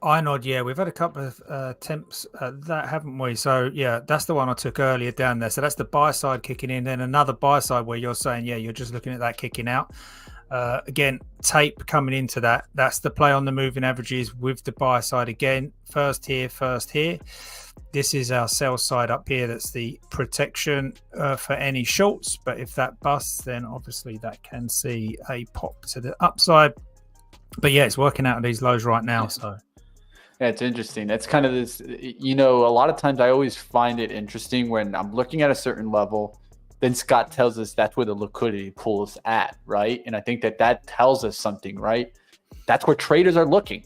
I nod, yeah. We've had a couple of attempts at that, haven't we? So, yeah, that's the one I took earlier down there. So that's the buy side kicking in. Then another buy side where you're saying, yeah, you're just looking at that kicking out. Again, tape coming into that. That's the play on the moving averages with the buy side again. First here, first here. This is our sell side up here. That's the protection for any shorts. But if that busts, then obviously that can see a pop to the upside. But yeah, it's working out at these lows right now. So yeah, it's interesting. That's kind of this, you know, a lot of times I always find it interesting when I'm looking at a certain level, then Scott tells us that's where the liquidity pool is at, right? And I think that tells us something, right? That's where traders are looking,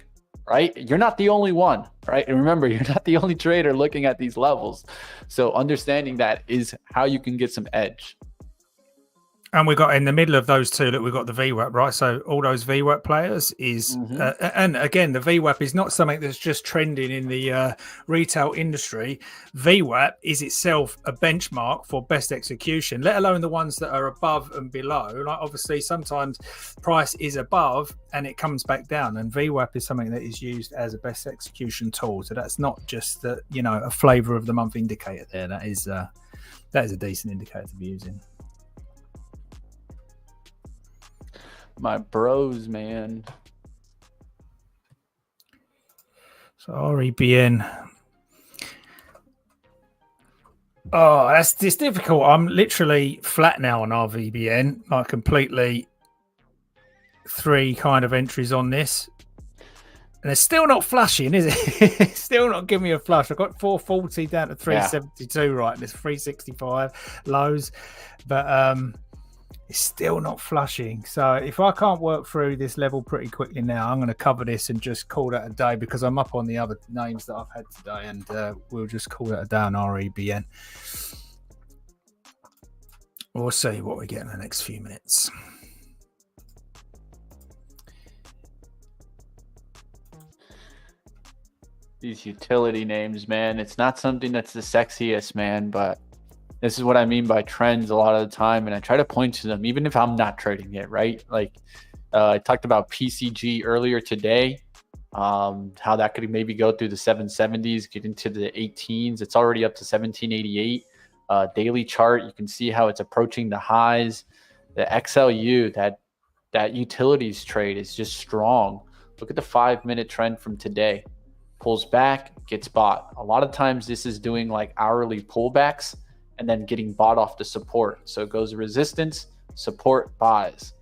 right? You're not the only one, right? And remember, you're not the only trader looking at these levels. So understanding that is how you can get some edge. And we got in the middle of those two, look, we've got the VWAP, right? So all those VWAP players is, and again, the VWAP is not something that's just trending in the retail industry. VWAP is itself a benchmark for best execution, let alone the ones that are above and below. Like obviously, sometimes price is above and it comes back down, and VWAP is something that is used as a best execution tool. So that's not just the, you know, a flavor of the month indicator there. That is a decent indicator to be using. My bros, man. So REBN. Oh, it's difficult. I'm literally flat now on RVBN. Like completely 3 kind of entries on this. And it's still not flushing, is it? It's still not giving me a flush. I've got 440 down to 372 right, and it's 365 lows. But it's still not flushing. So if I can't work through this level pretty quickly now, I'm going to cover this and just call that a day, because I'm up on the other names that I've had today, and we'll just call it a day on REBN. We'll see what we get in the next few minutes. These utility names, man, it's not something that's the sexiest, man, but this is what I mean by trends a lot of the time, and I try to point to them, even if I'm not trading it, right? Like I talked about PCG earlier today, how that could maybe go through the 770s, get into the 18s. It's already up to 1788. Daily chart, you can see how it's approaching the highs. The XLU, that utilities trade is just strong. Look at the 5-minute trend from today. Pulls back, gets bought. A lot of times this is doing like hourly pullbacks and then getting bought off the support. So it goes resistance, support, buys.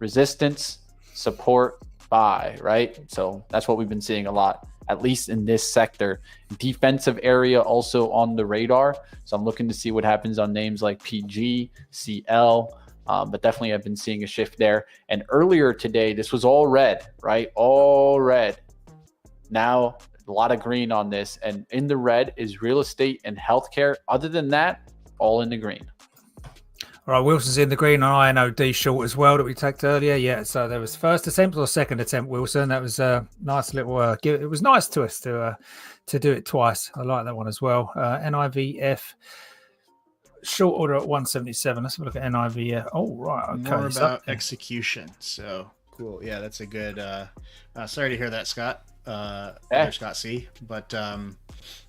Resistance, support, buy, right? So that's what we've been seeing a lot, at least in this sector. Defensive area also on the radar. So I'm looking to see what happens on names like PG, CL, But definitely I've been seeing a shift there. And earlier today, this was all red, right? All red. Now, a lot of green on this. And in the red is real estate and healthcare. Other than that, all in the green. All right, Wilson's in the green on INOD short as well that we taked earlier. Yeah, so there was first attempt or second attempt, Wilson. That was a nice little it was nice to us to do it twice. I like that one as well. NIVF short order at 177. Let's have a look at NIVF. Oh, right. Okay. More about execution. So cool. Yeah, that's a good sorry to hear that, Scott. Scott C. But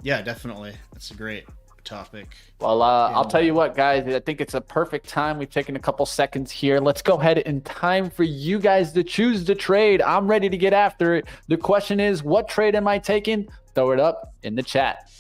yeah, definitely. That's a great topic. Well, I'll tell you what, guys, I think it's a perfect time. We've taken a couple seconds here. Let's go ahead and time for you guys to choose the trade. I'm ready to get after it. The question is, what trade am I taking? Throw it up in the chat.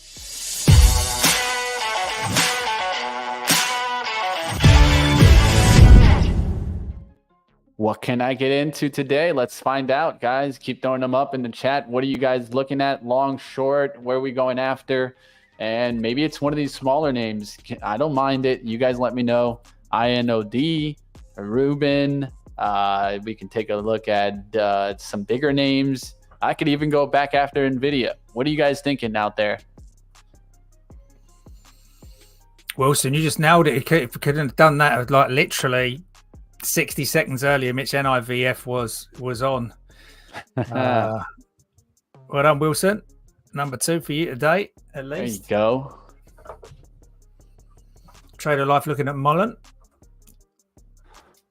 What can I get into today? Let's find out, guys. Keep throwing them up in the chat. What are you guys looking at? Long, short? Where are we going after? And maybe it's one of these smaller names. I don't mind it. You guys let me know. INOD, Ruben. We can take a look at some bigger names. I could even go back after NVIDIA. What are you guys thinking out there? Wilson, you just nailed it. If you couldn't have done that, like literally 60 seconds earlier, Mitch, NIVF was on. Well done, Wilson. Number 2 for you today, at least. There you go. Trader Life looking at Mullen.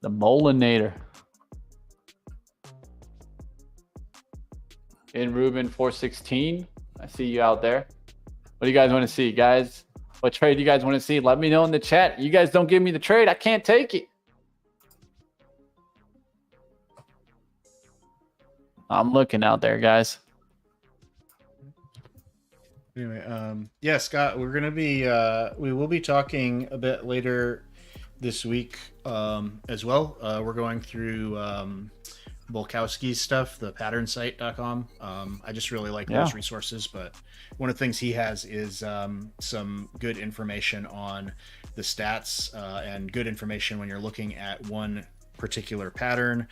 The Molinator. In Ruben 416. I see you out there. What do you guys want to see, guys? What trade do you guys want to see? Let me know in the chat. You guys don't give me the trade, I can't take it. I'm looking out there, guys. Anyway, yeah, Scott, we're gonna be we will be talking a bit later this week as well. We're going through Bulkowski's stuff, the patternsite.com. I just really like those resources, but one of the things he has is some good information on the stats and good information when you're looking at one particular pattern,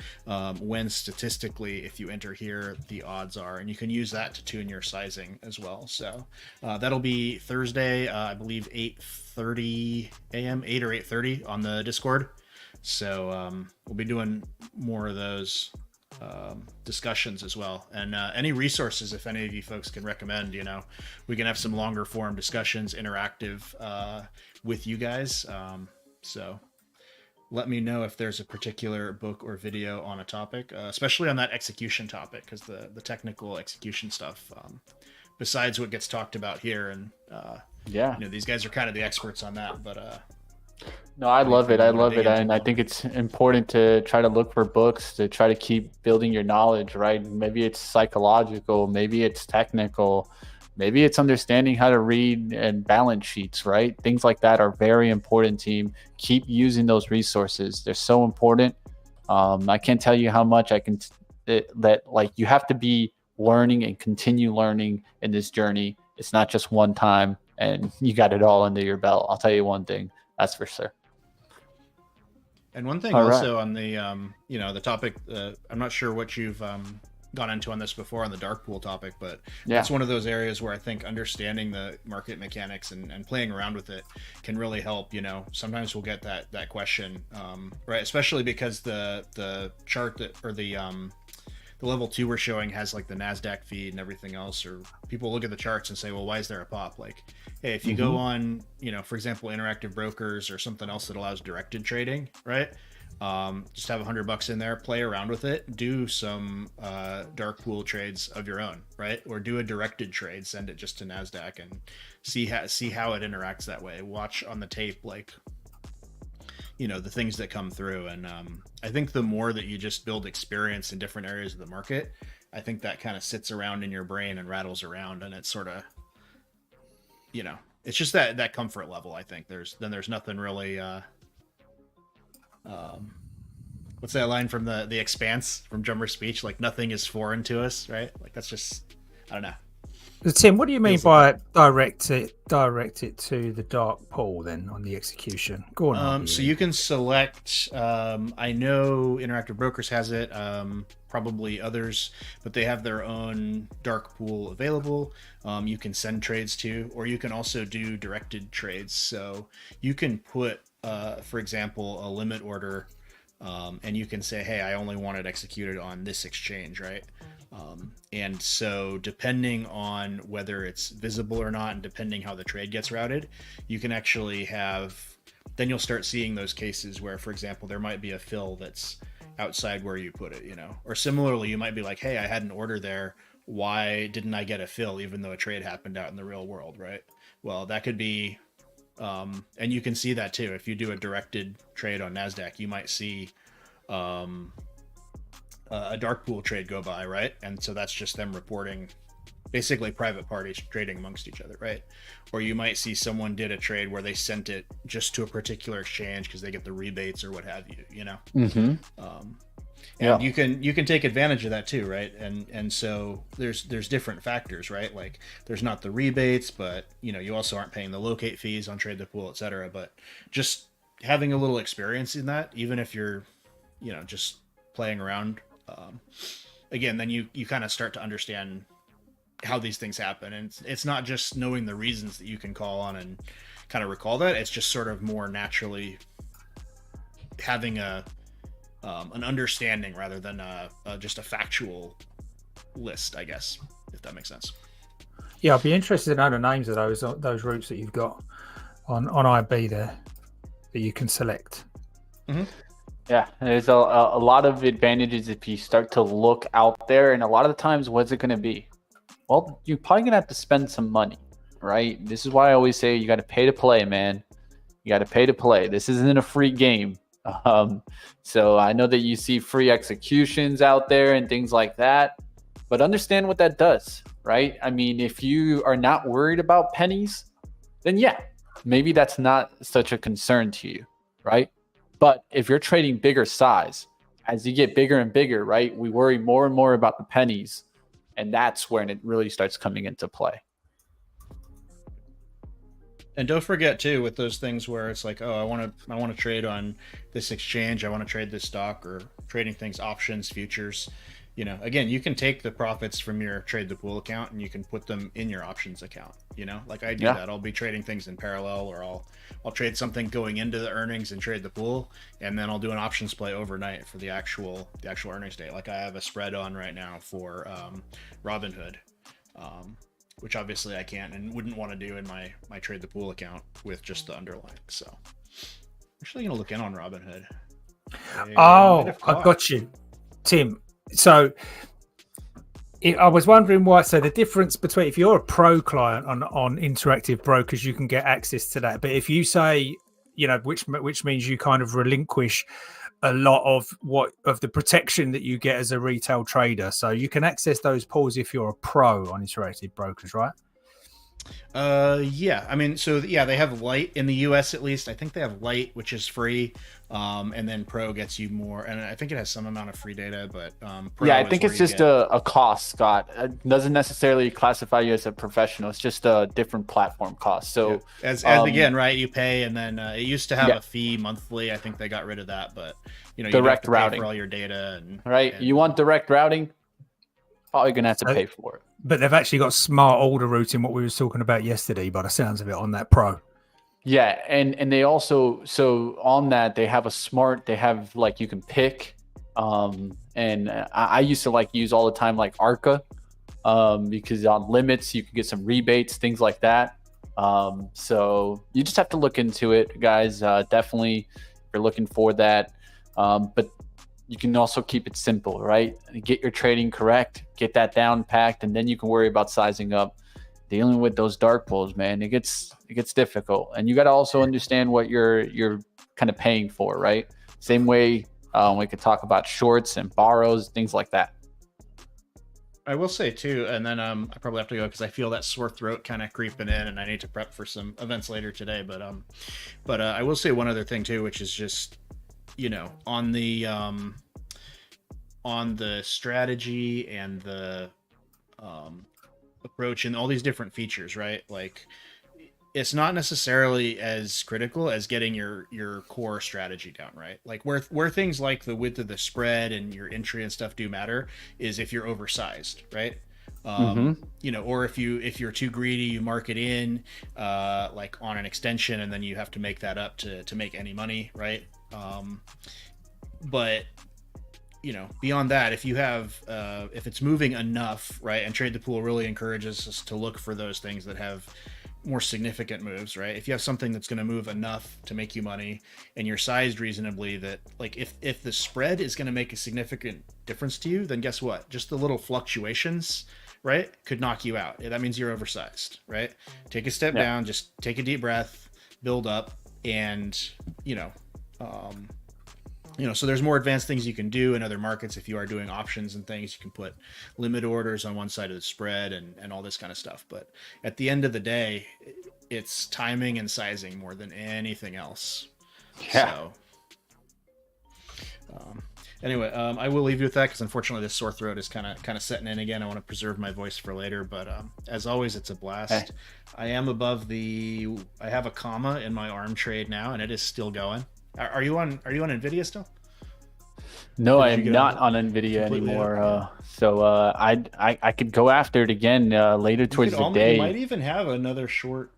when statistically, if you enter here, the odds are, and you can use that to tune your sizing as well. So that'll be Thursday, I believe 8:30 a.m., 8 or 8:30 on the Discord. So we'll be doing more of those discussions as well, and any resources, if any of you folks can recommend, we can have some longer form discussions, interactive with you guys. So let me know if there's a particular book or video on a topic, especially on that execution topic, because the technical execution stuff, besides what gets talked about here, and these guys are kind of the experts on that. But no, I love it. And I think it's important to try to look for books to try to keep building your knowledge, right? Maybe it's psychological, maybe it's technical, maybe it's understanding how to read and balance sheets, right? Things like that are very important, team. Keep using those resources. They're so important. I can't tell you how much you have to be learning and continue learning in this journey. It's not just one time and you got it all under your belt. I'll tell you one thing, that's for sure. And one thing also on the, the topic, I'm not sure what you've gone into on this before on the dark pool topic, but it's one of those areas where I think understanding the market mechanics and playing around with it can really help. Sometimes we'll get that question, right? Especially because the chart the level 2 we're showing has like the NASDAQ feed and everything else, or people look at the charts and say, well, why is there a pop? Like, hey, if you go on, for example, Interactive Brokers or something else that allows directed trading, right? Just have $100 in there, play around with it, do some dark pool trades of your own, right? Or do a directed trade, send it just to NASDAQ and see how it interacts that way. Watch on the tape, like, the things that come through. And I think the more that you just build experience in different areas of the market, I think that kind of sits around in your brain and rattles around, and it's sort of, it's just that comfort level. I think there's nothing really, what's that line from the Expanse from Drummer's speech? Like, nothing is foreign to us, right? Like, that's just, I don't know. Tim, what do you mean Feels like by direct it to the dark pool then on the execution? Go on. So you can select. I know Interactive Brokers has it. Probably others, but they have their own dark pool available. You can send trades to, or you can also do directed trades. So you can put, for example, a limit order, and you can say, "Hey, I only want it executed on this exchange," right? And so depending on whether it's visible or not, and depending how the trade gets routed, you can actually then you'll start seeing those cases where, for example, there might be a fill that's outside where you put it, or similarly, you might be like, hey, I had an order there. Why didn't I get a fill even though a trade happened out in the real world, right? Well, that could be, and you can see that too. If you do a directed trade on NASDAQ, you might see, a dark pool trade go by, right? And so that's just them reporting, basically private parties trading amongst each other, right? Or you might see someone did a trade where they sent it just to a particular exchange because they get the rebates or what have you, Mm-hmm. And you can take advantage of that too, right? And so there's different factors, right? Like there's not the rebates, but you also aren't paying the locate fees on trade the pool, etc. But just having a little experience in that, even if you're just playing around, again, then you kind of start to understand how these things happen. And it's not just knowing the reasons that you can call on and kind of recall that. It's just sort of more naturally having an understanding rather than just a factual list, I guess, if that makes sense. Yeah, I'd be interested to know the names of those routes that you've got on IB there that you can select. Mm-hmm. Yeah, there's a lot of advantages if you start to look out there, and a lot of the times, what's it going to be? Well, you're probably going to have to spend some money, right? This is why I always say you got to pay to play, man. You got to pay to play. This isn't a free game. So I know that you see free executions out there and things like that, but understand what that does, right? I mean, if you are not worried about pennies, then yeah, maybe that's not such a concern to you, right? But if you're trading bigger size, as you get bigger and bigger, right, we worry more and more about the pennies, and that's when it really starts coming into play. And don't forget too, with those things where it's like, oh, I want to trade on this exchange, I want to trade this stock, or trading things, options, futures. Again, you can take the profits from your trade the pool account and you can put them in your options account. Like I do that. I'll be trading things in parallel, or I'll trade something going into the earnings and trade the pool, and then I'll do an options play overnight for the actual earnings day. Like I have a spread on right now for Robinhood, which obviously I can't and wouldn't want to do in my trade the pool account with just the underlying. So I'm actually gonna look in on Robinhood. I've got you, Tim. So I was wondering why. So the difference between, if you're a pro client on Interactive Brokers, you can get access to that. But if you say, which means you kind of relinquish a lot of the protection that you get as a retail trader. So you can access those pools if you're a pro on Interactive Brokers, right? Yeah. I mean, so yeah, they have Lite in the US at least. I think they have Lite, which is free, and then Pro gets you more, and I think it has some amount of free data. But Pro, yeah, I think it's just a cost, Scott. It doesn't necessarily classify you as a professional. It's just a different platform cost. So as again, right, you pay, and then it used to have a fee monthly. I think they got rid of that, but you direct don't have to routing pay for all your data, and you want direct routing, probably gonna have to pay for it. But they've actually got smart order routing, what we were talking about yesterday, by the sounds of it, on that Pro. Yeah, and they also, so on that, they have like you can pick, and I used to use all the time Arca, because on limits you can get some rebates, things like that. So you just have to look into it, guys. Definitely, if you're looking for that. But you can also keep it simple, right? Get your trading correct, get that down packed, and then you can worry about sizing up. Dealing with those dark pools, man, it gets difficult, and you got to also understand what you're kind of paying for, right? Same way we could talk about shorts and borrows, things like that. I will say too, and then I probably have to go because I feel that sore throat kind of creeping in, and I need to prep for some events later today. But I will say one other thing too, which is just on the strategy and the approach and all these different features, right? Like, it's not necessarily as critical as getting your core strategy down, right? Like where things like the width of the spread and your entry and stuff do matter is if you're oversized, right? You know, or if you're too greedy, you mark it in like on an extension, and then you have to make that up to make any money, right? But you know, beyond that, if you have if it's moving enough, right, and Trade the Pool really encourages us to look for those things that have more significant moves, right? If you have something that's going to move enough to make you money and you're sized reasonably, that like if the spread is going to make a significant difference to you, then guess what? Just the little fluctuations, right, could knock you out. That means you're oversized, right? Take a step down, just take a deep breath, build up, and so there's more advanced things you can do in other markets. If you are doing options and things, you can put limit orders on one side of the spread and all this kind of stuff. But at the end of the day, it's timing and sizing more than anything else. Yeah. So, anyway, I will leave you with that because unfortunately this sore throat is kind of setting in again. I want to preserve my voice for later, but as always, it's a blast. Hey. I am above I have a comma in my ARM trade now, and it is still going. Are you on Nvidia still? No, I am not on Nvidia anymore. So I could go after it again later towards the day. You might even have another short.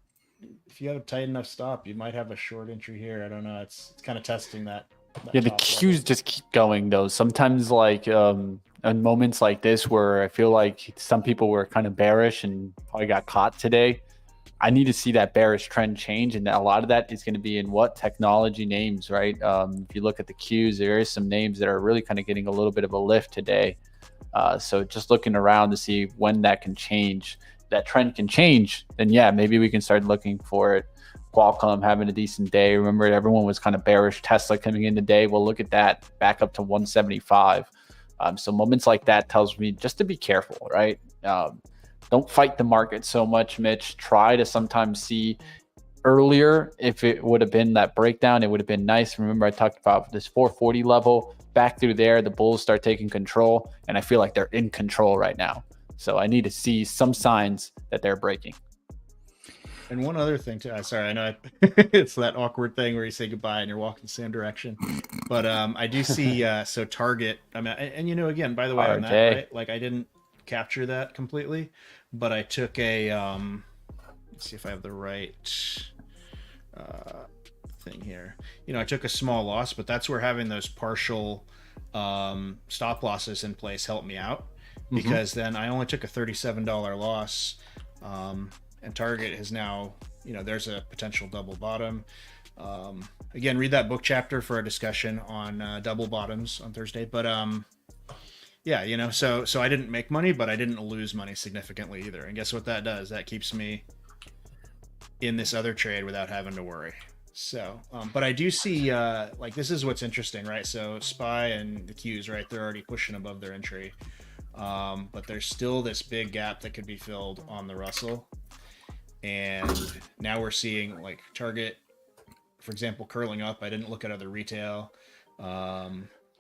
If you have a tight enough stop, you might have a short entry here. I don't know. It's kind of testing that. Yeah, the cues just keep going though. Sometimes like in moments like this where I feel like some people were kind of bearish and probably got caught today. I need to see that bearish trend change, and a lot of that is going to be in what technology names, right? If you look at the cues, there is some names that are really kind of getting a little bit of a lift today. So just looking around to see when that can change, that trend can change, then yeah, maybe we can start looking for it. Qualcomm having a decent day. Remember, everyone was kind of bearish. Tesla coming in today. Well, look at that, back up to 175. So moments like that tells me just to be careful, right? Don't fight the market so much, Mitch. Try to sometimes see earlier. If it would have been that breakdown, it would have been nice. Remember, I talked about this 440 level. Back through there, the bulls start taking control, and I feel like they're in control right now. So I need to see some signs that they're breaking. And one other thing too. Sorry, I know it's that awkward thing where you say goodbye and you're walking the same direction. But I do see so Target. I mean, and again, by the way, on that, right? Like I didn't capture that completely, but I took a let's see if I have the right thing here. I took a small loss, but that's where having those partial stop losses in place helped me out, because then I only took a $37 loss, and Target is now, there's a potential double bottom. Again, read that book chapter for a discussion on double bottoms on Thursday, but yeah, so I didn't make money, but I didn't lose money significantly either. And guess what that does? That keeps me in this other trade without having to worry. So, but I do see, like, this is what's interesting, right? So SPY and the Qs, right? They're already pushing above their entry. But there's still this big gap that could be filled on the Russell. And now we're seeing like Target, for example, curling up. I didn't look at other retail.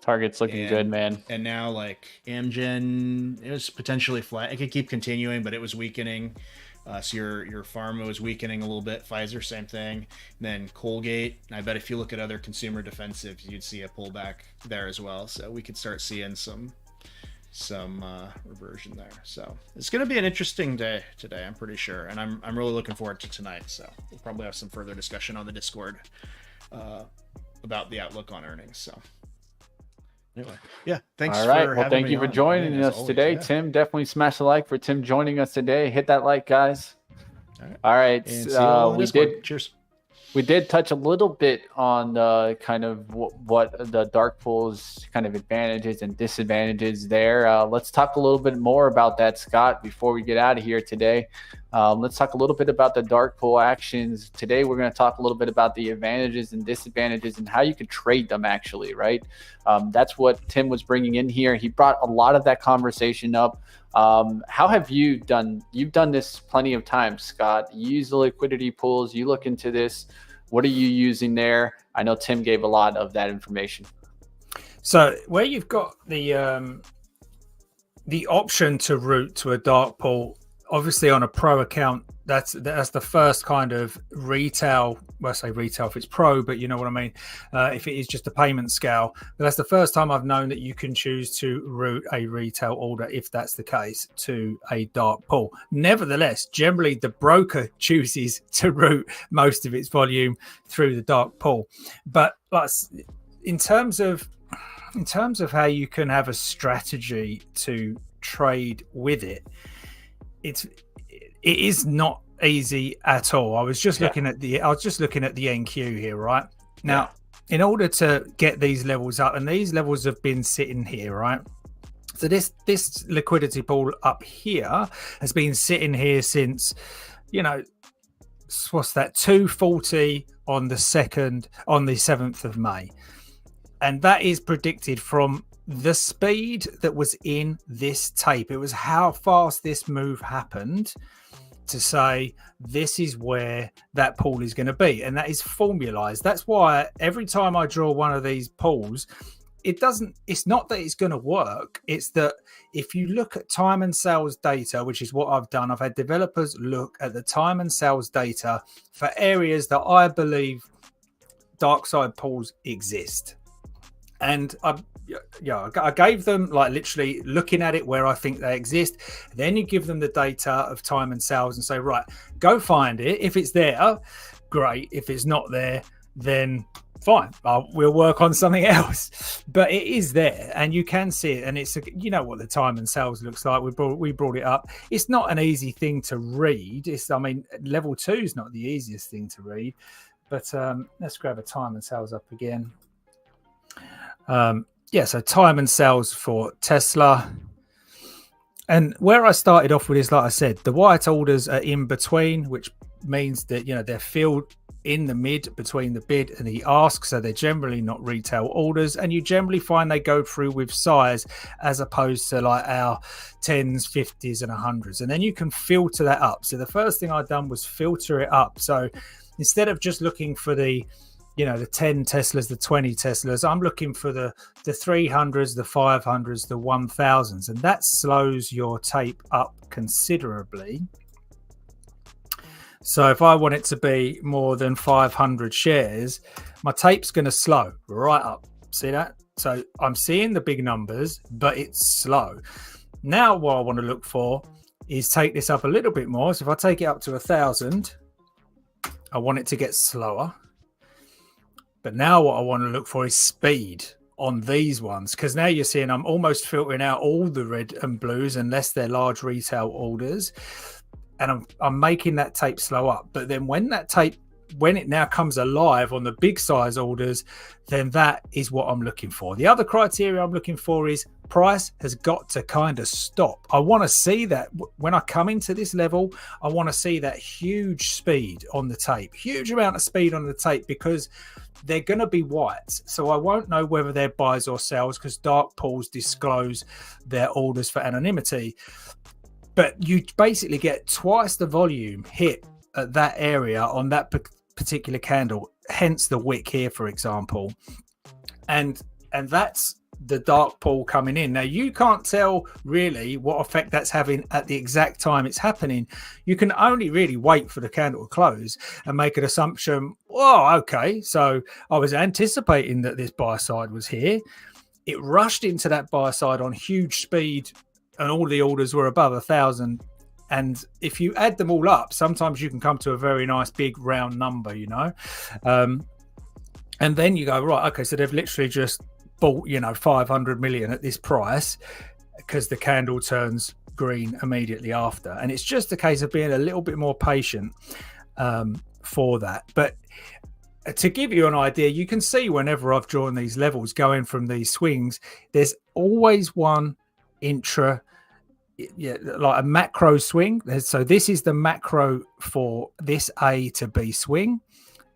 Target's looking good, man. And now like Amgen, it was potentially flat. It could keep continuing, but it was weakening. So your pharma was weakening a little bit. Pfizer, same thing. And then Colgate. I bet if you look at other consumer defensives, you'd see a pullback there as well. So we could start seeing some reversion there. So it's going to be an interesting day today, I'm pretty sure. And I'm really looking forward to tonight. So we'll probably have some further discussion on the Discord about the outlook on earnings. So anyway, yeah, thanks. All right. Well, thank you for joining us today, yeah. Tim. Definitely smash the like for Tim joining us today. Hit that like, guys. All right. Cheers. We did touch a little bit on kind of what the dark pool's kind of advantages and disadvantages there. Let's talk a little bit more about that, Scott, before we get out of here today. Let's talk a little bit about the dark pool actions. Today, we're going to talk a little bit about the advantages and disadvantages and how you could trade them, actually, right? That's what Tim was bringing in here. He brought a lot of that conversation up. How have you done? You've done this plenty of times, Scott. You use the liquidity pools. You look into this. What are you using there? I know Tim gave a lot of that information. So where you've got the option to route to a dark pool obviously on a pro account, that's the first kind of retail. Well, I say retail if it's pro, but you know what I mean. If it is just a payment scale, but that's the first time I've known that you can choose to route a retail order, if that's the case, to a dark pool. Nevertheless, generally the broker chooses to route most of its volume through the dark pool. But in terms of how you can have a strategy to trade with it, it is not easy at all. I was just looking at the NQ here right now. In order to get these levels up, and these levels have been sitting here, right? So this liquidity pool up here has been sitting here since, what's that, 240 on the 7th of May, and that is predicted from the speed that was in this tape. It was how fast this move happened to say this is where that pool is going to be, and that is formalized. That's why every time I draw one of these pools, it's not that it's going to work. It's that if you look at time and sales data, which is what I've done, I've had developers look at the time and sales data for areas that I believe dark side pools exist. And I gave them, like, literally looking at it where I think they exist. Then you give them the data of time and sales and say, right, go find it. If it's there, great. If it's not there, then fine. We'll work on something else. But it is there, and you can see it. And it's, what the time and sales looks like. We brought it up. It's not an easy thing to read. Level 2 is not the easiest thing to read. But let's grab a time and sales up again. So time and sales for Tesla. And where I started off with is, like I said, the white orders are in between, which means that, they're filled in the mid between the bid and the ask. So they're generally not retail orders. And you generally find they go through with size as opposed to like our 10s, 50s and 100s. And then you can filter that up. So the first thing I've done was filter it up. So instead of just looking for the 10 Teslas, the 20 Teslas, I'm looking for the 300s, the 500s, the 1000s, and that slows your tape up considerably. So if I want it to be more than 500 shares, my tape's going to slow right up. See that? So I'm seeing the big numbers, but it's slow. Now what I want to look for is take this up a little bit more. So if I take it up to 1,000, I want it to get slower. But now what I want to look for is speed on these ones, because now you're seeing I'm almost filtering out all the red and blues unless they're large retail orders, and I'm making that tape slow up. But then when it now comes alive on the big size orders, then that is what I'm looking for. The other criteria I'm looking for is price has got to kind of stop. I want to see that when I come into this level, I want to see that huge speed on the tape, huge amount of speed on the tape, because they're going to be whites. So I won't know whether they're buys or sells, because dark pools disclose their orders for anonymity. But you basically get twice the volume hit at that area on that particular candle, hence the wick here, for example. And that's the dark pool coming in. Now, you can't tell really what effect that's having at the exact time it's happening. You can only really wait for the candle to close and make an assumption. Oh, okay, so I was anticipating that this buy side was here. It rushed into that buy side on huge speed, and all the orders were above 1,000. And if you add them all up, sometimes you can come to a very nice big round number, and then you go, right, okay, so they've literally just bought 500 million at this price, because the candle turns green immediately after. And it's just a case of being a little bit more patient for that. But to give you an idea, you can see whenever I've drawn these levels going from these swings, there's always one like a macro swing. So this is the macro for this A to B swing.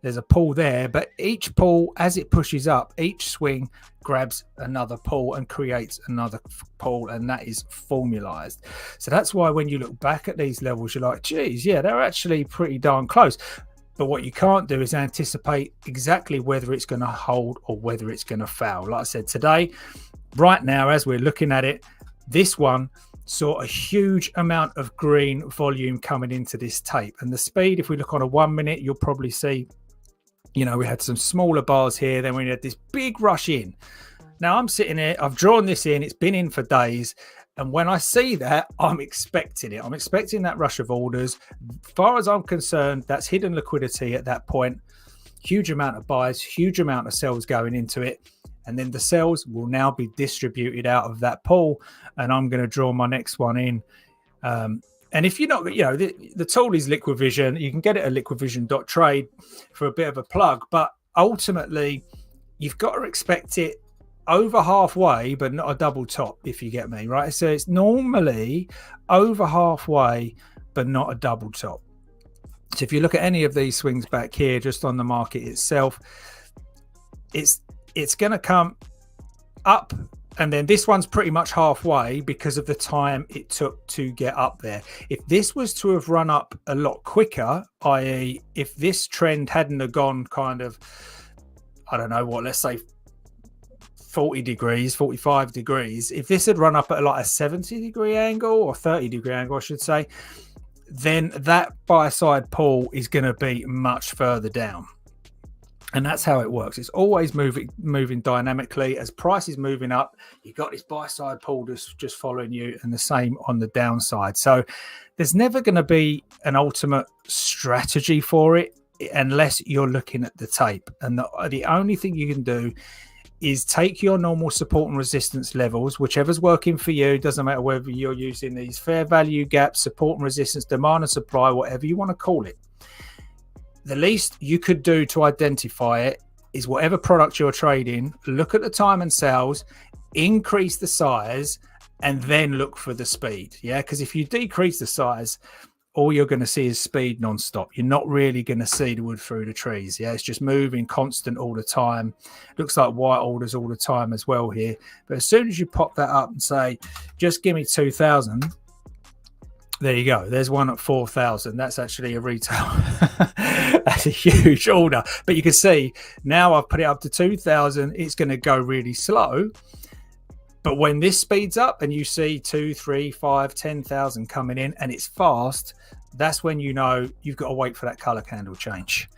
There's a pull there, but each pull, as it pushes up, each swing grabs another pull and creates another pull, and that is formalized. So that's why when you look back at these levels, you're like, geez, yeah, they're actually pretty darn close. But what you can't do is anticipate exactly whether it's going to hold or whether it's going to fail. Like I said, today, right now, as we're looking at it, this one saw a huge amount of green volume coming into this tape. And the speed, if we look on a 1 minute, you'll probably see, we had some smaller bars here. Then we had this big rush in. Now I'm sitting here, I've drawn this in, it's been in for days. And when I see that, I'm expecting it. I'm expecting that rush of orders. As far as I'm concerned, that's hidden liquidity at that point. Huge amount of buys, huge amount of sells going into it. And then the sells will now be distributed out of that pool. And I'm going to draw my next one in. And if you're not, the tool is Liquid Vision. You can get it at liquidvision.trade for a bit of a plug. But ultimately, you've got to expect it over halfway, but not a double top, if you get me, right? So it's normally over halfway, but not a double top. So if you look at any of these swings back here, just on the market itself, it's going to come up, and then this one's pretty much halfway because of the time it took to get up there. If this was to have run up a lot quicker, i.e. if this trend hadn't have gone kind of, I don't know what, let's say 40 degrees, 45 degrees, if this had run up at like a 70-degree angle or 30-degree angle, I should say, then that buy-side pull is going to be much further down. And that's how it works. It's always moving dynamically. As price is moving up, you've got this buy-side pull just following you, and the same on the downside. So there's never going to be an ultimate strategy for it unless you're looking at the tape. And the only thing you can do is take your normal support and resistance levels, whichever's working for you. Doesn't matter whether you're using these fair value gaps, support and resistance, demand and supply, whatever you want to call it. The least you could do to identify it is whatever product you're trading, look at the time and sales, increase the size, and then look for the speed. Yeah, because if you decrease the size, all you're going to see is speed non-stop. You're not really going to see the wood through the trees. Yeah, it's just moving constant all the time. Looks like white orders all the time as well here. But as soon as you pop that up and say, just give me 2,000, there you go. There's one at 4,000. That's actually a retail. That's a huge order. But you can see now I've put it up to 2,000. It's going to go really slow. But when this speeds up and you see 2, 3, 5, 10,000 coming in and it's fast, that's when you know you've got to wait for that color candle change.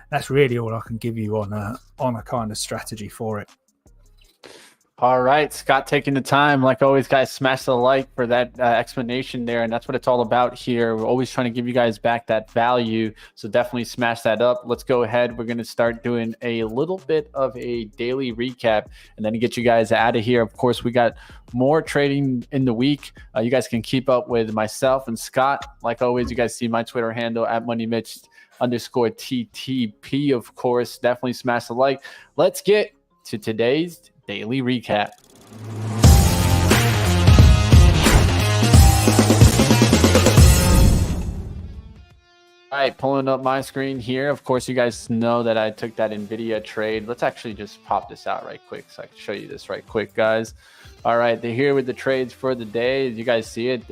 That's really all I can give you on a kind of strategy for it. All right, Scott taking the time. Like always, guys, smash the like for that explanation there. And that's what it's all about here. We're always trying to give you guys back that value. So definitely smash that up. Let's go ahead. We're going to start doing a little bit of a daily recap and then get you guys out of here. Of course, we got more trading in the week. You guys can keep up with myself and Scott. Like always, you guys see my Twitter handle at MoneyMitch_TTP. Of course, definitely smash the like. Let's get to today's daily recap. All right, pulling up my screen here. Of course, you guys know that I took that NVIDIA trade. Let's actually just pop this out right quick so I can show you this right quick, guys. All right, they're here with the trades for the day. You guys see it,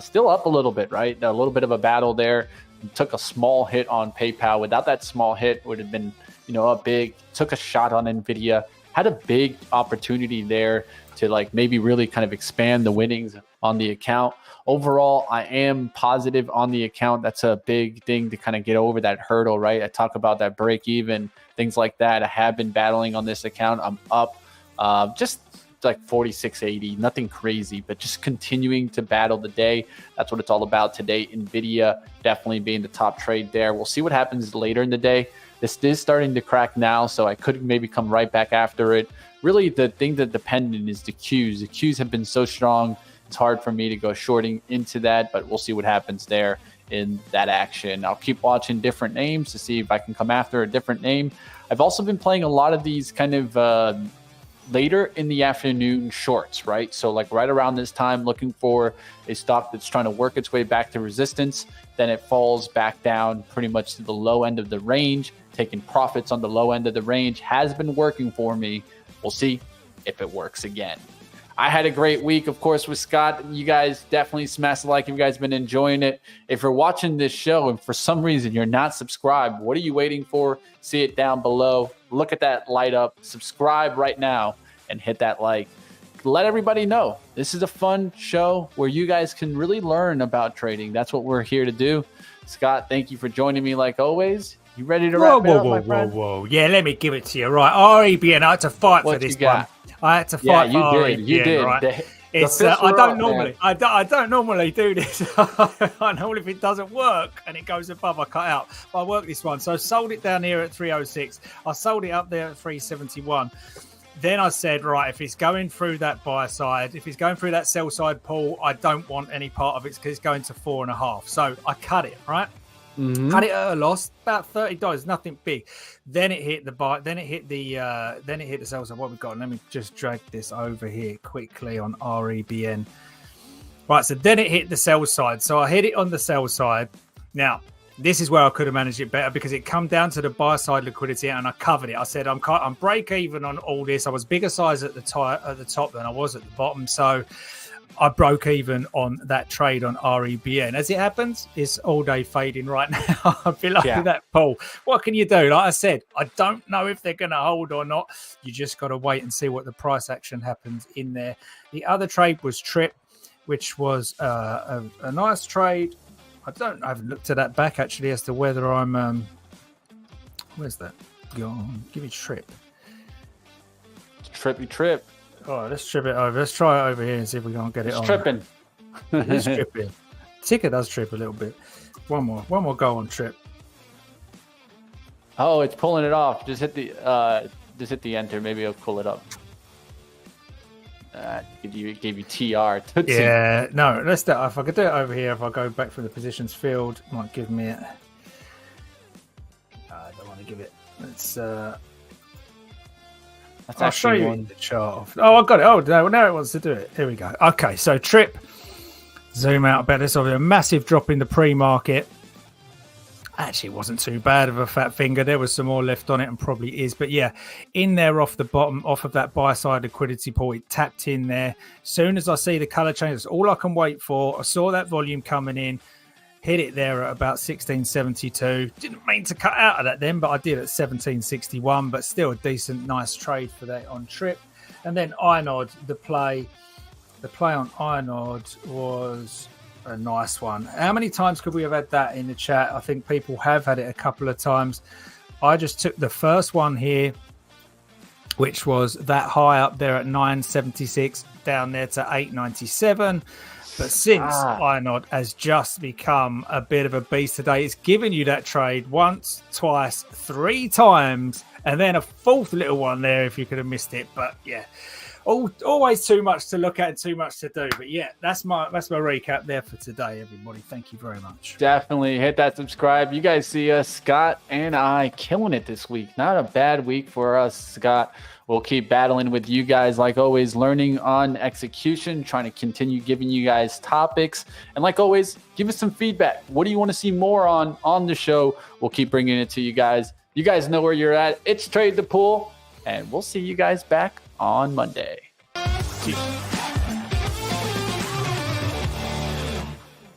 still up a little bit, right? A little bit of a battle there. Took a small hit on PayPal. Without that small hit, would have been, up big. Took a shot on NVIDIA. Had a big opportunity there to maybe really kind of expand the winnings on the account. Overall, I am positive on the account. That's a big thing to kind of get over that hurdle, right? I talk about that break even, things like that. I have been battling on this account. I'm up just like 46.80, nothing crazy, but just continuing to battle the day. That's what it's all about today. NVIDIA definitely being the top trade there. We'll see what happens later in the day. This is starting to crack now, so I could maybe come right back after it. Really, the thing that dependent is the Qs. The Qs have been so strong, it's hard for me to go shorting into that, but we'll see what happens there in that action. I'll keep watching different names to see if I can come after a different name. I've also been playing a lot of these kind of later in the afternoon shorts, right? So right around this time, looking for a stock that's trying to work its way back to resistance. Then it falls back down pretty much to the low end of the range. Taking profits on the low end of the range has been working for me. We'll see if it works again. I had a great week, of course, with Scott. You guys definitely smash the like if you guys been enjoying it. If you're watching this show and for some reason you're not subscribed, what are you waiting for? See it down below. Look at that light up. Subscribe right now and hit that like. let everybody know this is a fun show where you guys can really learn about trading. That's what we're here to do. Scott, thank you for joining me like always. You ready to wrap it up, my friend? Whoa. Yeah, let me give it to you. Right, REBN, I had to fight for this one. I had to fight for REBN, you did. Right? It's I don't normally do this. I normally, if it doesn't work and it goes above, I cut out. But I worked this one. So I sold it down here at 306. I sold it up there at 371. Then I said, right, if it's going through that buy side, if it's going through that sell side pull, I don't want any part of it because it's going to 4.5. So I cut it, right? Mm-hmm. Cut it at a loss, about $30, nothing big. Then it hit the buy, then it hit the sell side. What we got? Let me just drag this over here quickly on REBN. Right, so then it hit the sell side. So I hit it on the sell side. Now, this is where I could have managed it better because it come down to the buy side liquidity and I covered it. I said I'm break even on all this. I was bigger size at the top than I was at the bottom, so I broke even on that trade on REBN. As it happens, it's all day fading right now. Below that pull. What can you do? Like I said, I don't know if they're going to hold or not. You just got to wait and see what the price action happens in there. The other trade was Trip, which was a nice trade. I haven't looked at that back actually as to whether I'm. Where's that? Go on, give me Trip. Trip. All right, let's trip it over. Let's try it over here and see if we can't get it on. Tripping. It's tripping. Ticker does trip a little bit. One more go on Trip. Oh, it's pulling it off. Just hit the enter. Maybe it'll pull it up. Gave you TR. Tootsie. Yeah, no. Let's do. If I could do it over here, if I go back from the positions field, it might give me it. I don't want to give it. Let's. I'll show you in the chart. Oh, I got it. Oh, no, now it wants to do it. Here we go. Okay, so Trip. Zoom out about this. Obviously, a massive drop in the pre-market. Actually, it wasn't too bad of a fat finger. There was some more left on it and probably is. But yeah, in there off the bottom, off of that buy-side liquidity pool, it tapped in there. Soon as I see the color change, that's all I can wait for. I saw that volume coming in. Hit it there at about 1672. Didn't mean to cut out of that then, but I did at 1761. But still a decent, nice trade for that on Trip. And then Inod, the play on Inod was a nice one. How many times could we have had that in the chat? I think people have had it a couple of times. I just took the first one here, which was that high up there at 976, down there to 897. But since Inod has just become a bit of a beast today, it's given you that trade once, twice, 3 times, and then a fourth little one there if you could have missed it. But yeah, always too much to look at and too much to do. But yeah, that's my recap there for today, everybody. Thank you very much. Definitely hit that subscribe. You guys see us, Scott and I, killing it this week. Not a bad week for us, Scott. We'll keep battling with you guys, like always, learning on execution, trying to continue giving you guys topics. And like always, give us some feedback. What do you want to see more on the show? We'll keep bringing it to you guys. You guys know where you're at. It's Trade the Pool, and we'll see you guys back on Monday. Cheers.